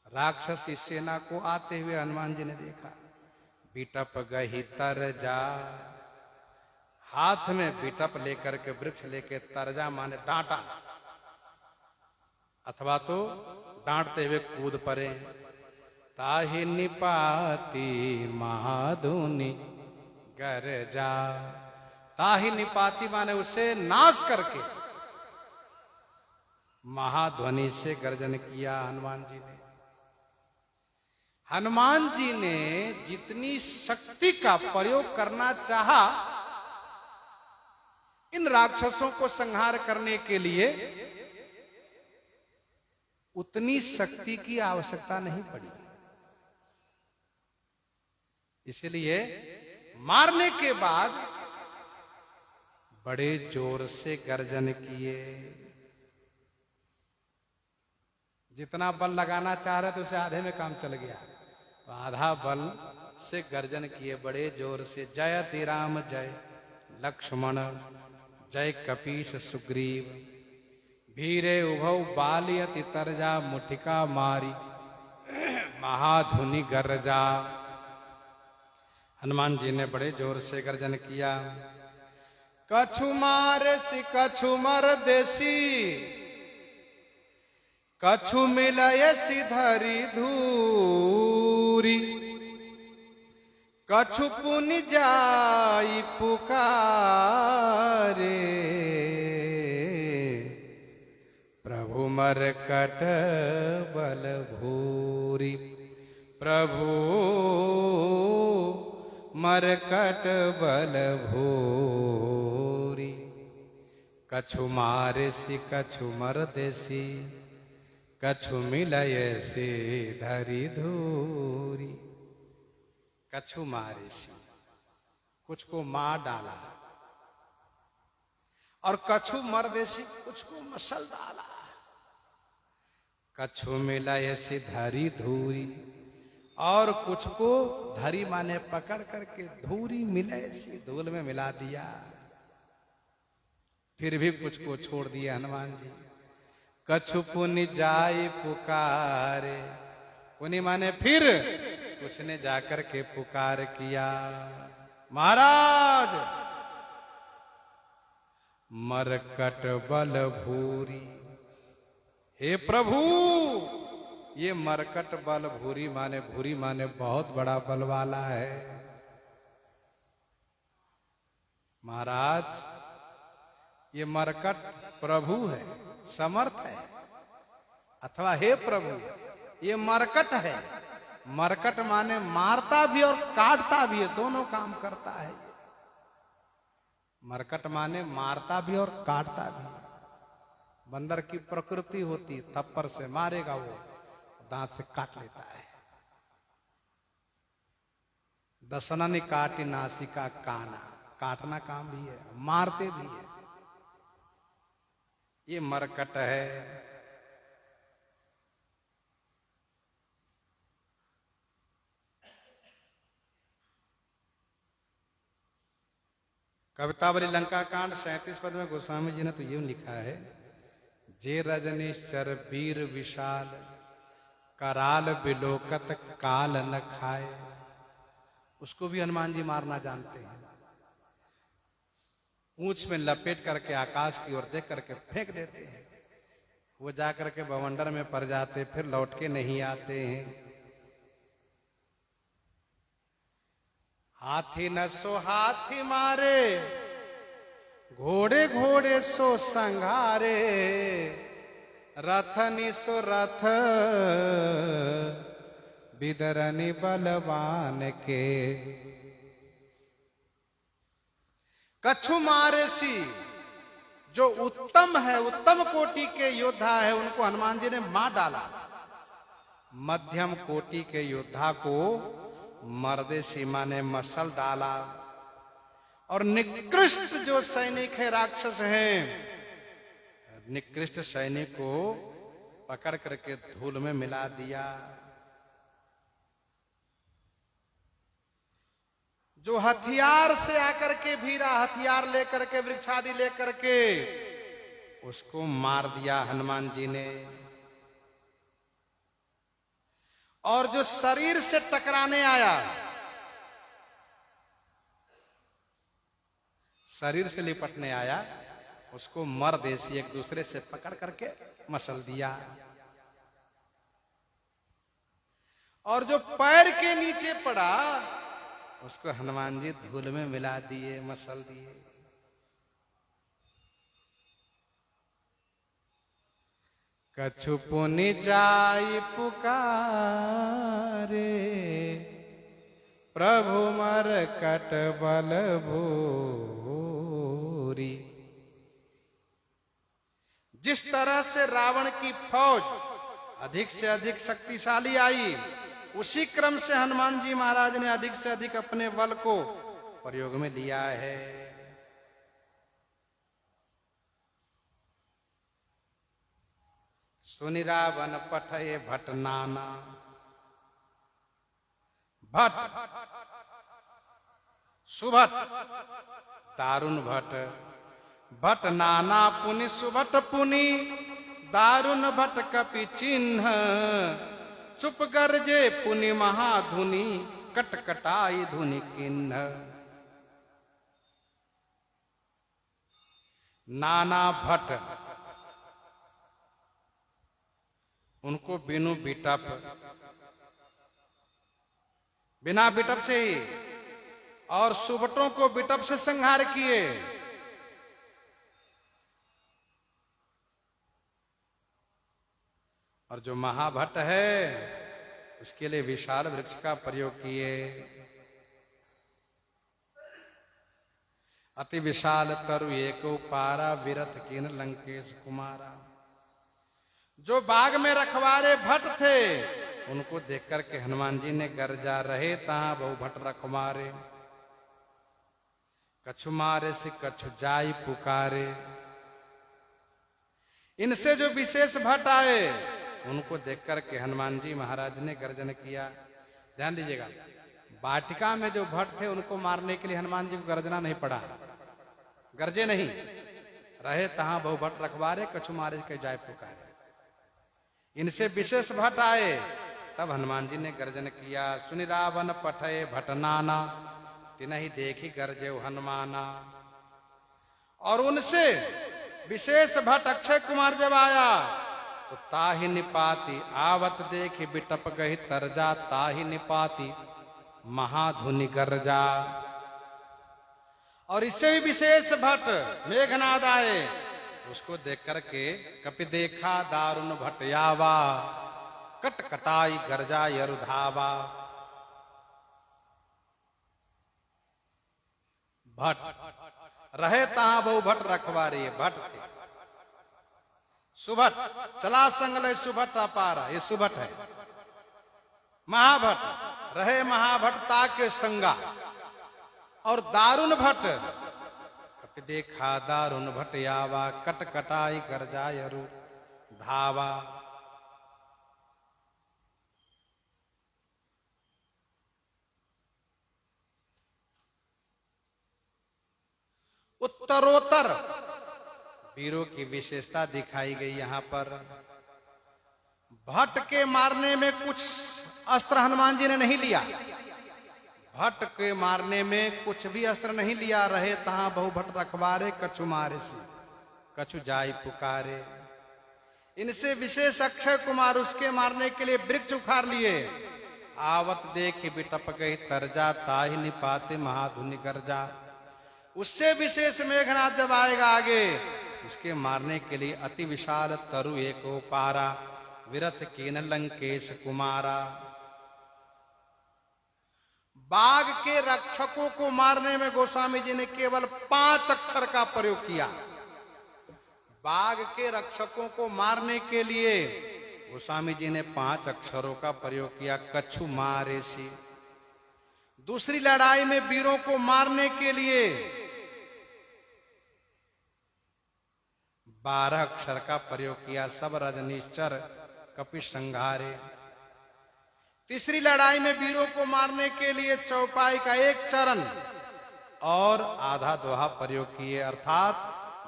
राक्षसी सेना को आते हुए हनुमान जी ने देखा। बिटप गही तर जा, हाथ में बिटप लेकर के, वृक्ष लेके, तरजा माने डांटा, अथवा तो डांटते हुए कूद पड़े। ताहि निपाती महाधुनि गरजा, ताहि निपाती माने उसे नाश करके महाध्वनि से गर्जन किया हनुमान जी ने। हनुमान जी ने जितनी शक्ति का प्रयोग करना चाहा इन राक्षसों को संहार करने के लिए, उतनी शक्ति की आवश्यकता नहीं पड़ी। इसलिए मारने के बाद बड़े जोर से गर्जन किए। जितना बल लगाना चाह रहे थे उसे आधे में काम चल गया, तो आधा बल से गर्जन किए बड़े जोर से। जयति राम जय लक्ष्मण, जय कपीश सुग्रीव, भीरे उभौ बालियति तरजा, मुठिका मारी महाधुनि गर्जा। हनुमान जी ने बड़े जोर से गर्जन किया। कछु मारसी कछु मर देसी, कछु मिलयसी धरी धूरी, कछु पुनि जाई पुकारे, प्रभु मरकट बल भूरी, प्रभु मरकट बल भूरी। कछु मारसी कछु मर देसी, कछु मिलयसी धरी धूरी। कछु मारसी, कुछ को मार डाला, और कछु मर देसी, कुछ को मसल डाला। कछु मिलयसी धरी धूरी, और कुछ को धरी माने पकड़ करके, धूरी मिलयसी धूल में मिला दिया। फिर भी कुछ को छोड़ दिया हनुमान जी। कछु पुनि जाई पुकारे, पुनि माने फिर कुछ ने जाकर के पुकार किया, महाराज मरकट बल भूरी। हे प्रभु, ये मरकट बल भूरी माने बहुत बड़ा बल वाला है। महाराज ये मरकट प्रभु है, समर्थ है, अथवा हे प्रभु ये मरकट है। मरकट माने मारता भी और काटता भी है, दोनों काम करता है। मरकट माने मारता भी और काटता भी। बंदर की प्रकृति होती, थप्पड़ से मारेगा वो, दांत से काट लेता है। दसननि काटि नासिका काना, काटना काम भी है, मारते भी है। ये मरकट है। कवितावली लंका कांड 37 पद में गोस्वामी जी ने तो ये लिखा है, जे रजनीश्चर वीर विशाल, कराल बिलोकत काल न खाए। उसको भी हनुमान जी मारना जानते हैं। पूंछ में लपेट करके आकाश की ओर देख करके फेंक देते हैं। वो जाकर के बवंडर में पड़ जाते, फिर लौट के नहीं आते हैं। हाथी न सो हाथी मारे, घोड़े घोड़े सो संघारे, रथनि सो रथ बिदरनि बलवान के। कछु मारेसी, जो उत्तम है, उत्तम कोटि के योद्धा है, उनको हनुमान जी ने मार डाला। मध्यम कोटि के योद्धा को मर्देसी माने मसल डाला। और निकृष्ट जो सैनिक है, राक्षस है, निकृष्ट सैनिक को पकड़ करके धूल में मिला दिया। जो हथियार से आकर के भीरा, हथियार लेकर के, वृक्षादि लेकर के, उसको मार दिया हनुमान जी ने। और जो शरीर से टकराने आया, शरीर से लिपटने आया, उसको मर्देशी एक दूसरे से पकड़ करके मसल दिया। और जो पैर के नीचे पड़ा उसको हनुमान जी धूल में मिला दिए, मसल दिए। कछु पुनि जाई पुकारे, प्रभु मर कट बल भूरी। जिस तरह से रावण की फौज अधिक से अधिक शक्तिशाली आई, उसी क्रम से हनुमान जी महाराज ने अधिक से अधिक अपने बल को प्रयोग में लिया है। सुनि रावण पठये भट नाना। भट सुभट दारुण भट, भट नाना पुनि सुभट पुनि, दारुण भट कपि चिन्ह। चुप गरजे पुनि महाधुनि, कटकटाई धुनि किन्ह। नाना भट उनको बिनु बिटप, बिना बिटप से ही, और सुभटों को बिटप से संहार किए। और जो महाभट्ट है उसके लिए विशाल वृक्ष का प्रयोग किए। अति विशाल तरु एको पारा, विरथ कीन लंकेश कुमारा। जो बाग में रखवारे भट्ट थे उनको देख करके हनुमान जी ने गरजा, रहे तहां बहु भट्ट रखवारे। कछु मारे से कछु जाई पुकारे। इनसे जो विशेष भट्ट आए उनको देख करके हनुमान जी महाराज ने गर्जन किया। ध्यान दीजिएगा, वाटिका में जो भट्ट थे उनको मारने के लिए हनुमान जी को गर्जना नहीं पड़ा, गरजे नहीं। रहे तहां बहु भट्ट रखवारे, कछु मारे के जाय पुकारे। इनसे विशेष भट्ट आए तब हनुमान जी ने गर्जन किया। सुनि रावण पठये भट नाना, तिनहि देखी गरजे हनुमाना। और उनसे विशेष भट्ट अक्षय कुमार जब आया तो ताहि निपाति, आवत देखी बिटप गही तरजा। ताहि निपाति महाधुनि गरजा। और इससे भी विशेष भट्ट मेघनाद आए, उसको देख करके कपि देखा दारुण भटयावा। कटकटाई गरजा यरुधावा। भट्ट रहे तहां बहु भट्ट रखवारे, भट्ट थे। सुभट चला संगले सुभट अपारा, ये सुभट है। महाभट्ट रहे महाभट्टा के संगा। और दारुण भट्ट कपि देखा दारुण भटयावा। कटकटाई गरजा यरु धावा। उत्तरोत्तर वीरों की विशेषता दिखाई गई। यहां पर भट्ट के मारने में कुछ अस्त्र हनुमान जी ने नहीं लिया। भट्ट के मारने में कुछ भी अस्त्र नहीं लिया। रहे तहां बहु भट्ट रखवारे, कछु मारे से कछु जाई पुकारे। इनसे विशेष अक्षय कुमार उसके मारने के लिए वृक्ष उखाड़ लिए। आवत देखी बिटप गई तरजा। ताहि निपाते महाधुनि गरजा। उससे विशेष मेघनाथ जब आएगा आगे, उसके मारने के लिए अति विशाल तरु एको पारा। विरथ कीन लंकेश कुमारा। बाघ के रक्षकों को मारने में गोस्वामी जी ने केवल 5 अक्षर का प्रयोग किया। बाघ के रक्षकों को मारने के लिए गोस्वामी जी ने 5 अक्षरों का प्रयोग किया। कछु मारेसी। दूसरी लड़ाई में वीरों को मारने के लिए 12 अक्षर का प्रयोग किया। सब रजनीश्वर कपि संघारे। तीसरी लड़ाई में वीरों को मारने के लिए चौपाई का 1 चरण और आधा दोहा प्रयोग किए, अर्थात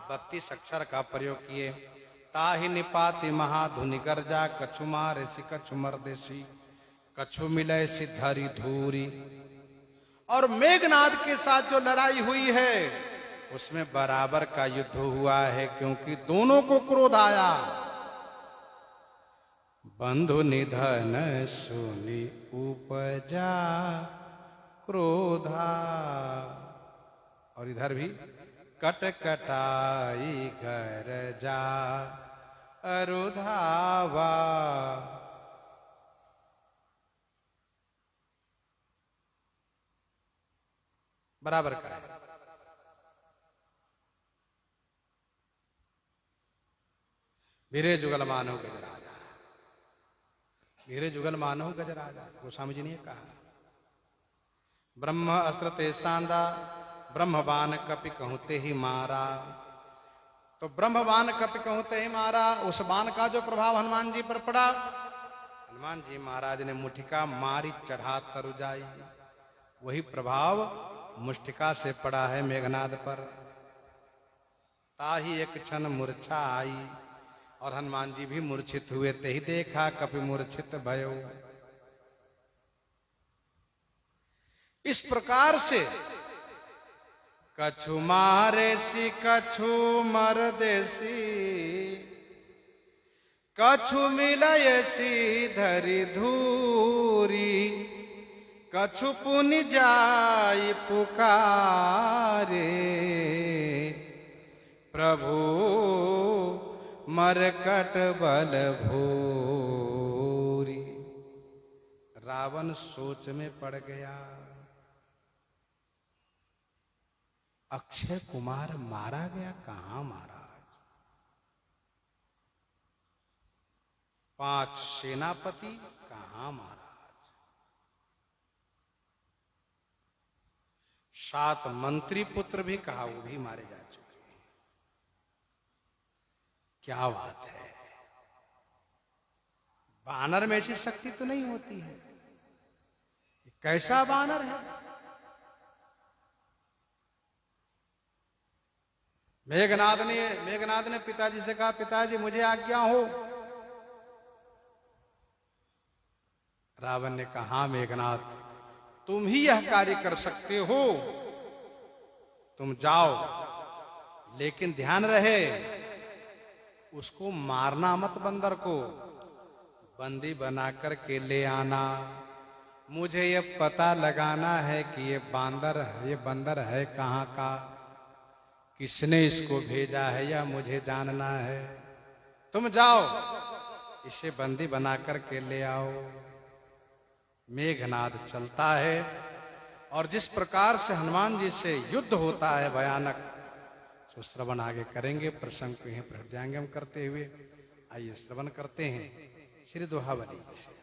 32 अक्षर का प्रयोग किए। ताहि निपाति महाधुनि गरजा। कछु मारेसी कछु मर्देसी। कछु मिले सिद्धरी धूरी। और मेघनाद के साथ जो लड़ाई हुई है उसमें बराबर का युद्ध हुआ है, क्योंकि दोनों को क्रोध आया। बंधु निधन सुनी उपजा क्रोधा। और इधर भी कटकटाई गरजा अरुधावा। बराबर का है। वीरे जुगल मानव गजराजा, वीरे जुगल मानव गजराजा, गोस्वामी जी ने कहा। ब्रह्म अस्त्र ते सांदा, ब्रह्मबान कपि कहते ही मारा। तो ब्रह्मबान कपि कहते ही मारा। उस बाण का जो प्रभाव हनुमान जी पर पड़ा, हनुमान जी महाराज ने मुठिका मारी चढ़ा तरु जाई। वही प्रभाव मुष्टिका से पड़ा है मेघनाद पर। ताही एक क्षण मूर्छा आई, और हनुमान जी भी मूर्छित हुए। ते ही देखा कपि मूर्छित भयो। इस प्रकार से कछु मारे सी कछु मर देसी, कछु मिलय सी धरी धूरी, कछु पुनि जाई पुकारे, प्रभु मरकट बल भूरी। रावण सोच में पड़ गया। अक्षय कुमार मारा गया, कहां महाराज? 5 सेनापति कहां महाराज? 7 मंत्री पुत्र भी कहा, वो भी मारे जा चुके हैं। क्या बात है! बानर में ऐसी शक्ति तो नहीं होती है। कैसा बानर है! मेघनाद ने पिताजी से कहा, पिताजी मुझे आज्ञा हो। रावण ने कहा, मेघनाद तुम ही यह कार्य कर सकते हो, तुम जाओ, लेकिन ध्यान रहे उसको मारना मत, बंदर को बंदी बनाकर के ले आना। मुझे ये पता लगाना है कि ये बंदर है कहाँ का, किसने इसको भेजा है, या मुझे जानना है। तुम जाओ, इसे बंदी बनाकर के ले आओ। मेघनाद चलता है, और जिस प्रकार से हनुमान जी से युद्ध होता है भयानक, सो श्रवण आगे करेंगे। प्रसंग को यहीं पर जाएंगे हम करते हुए। आइए श्रवण करते हैं श्री दोहावली से।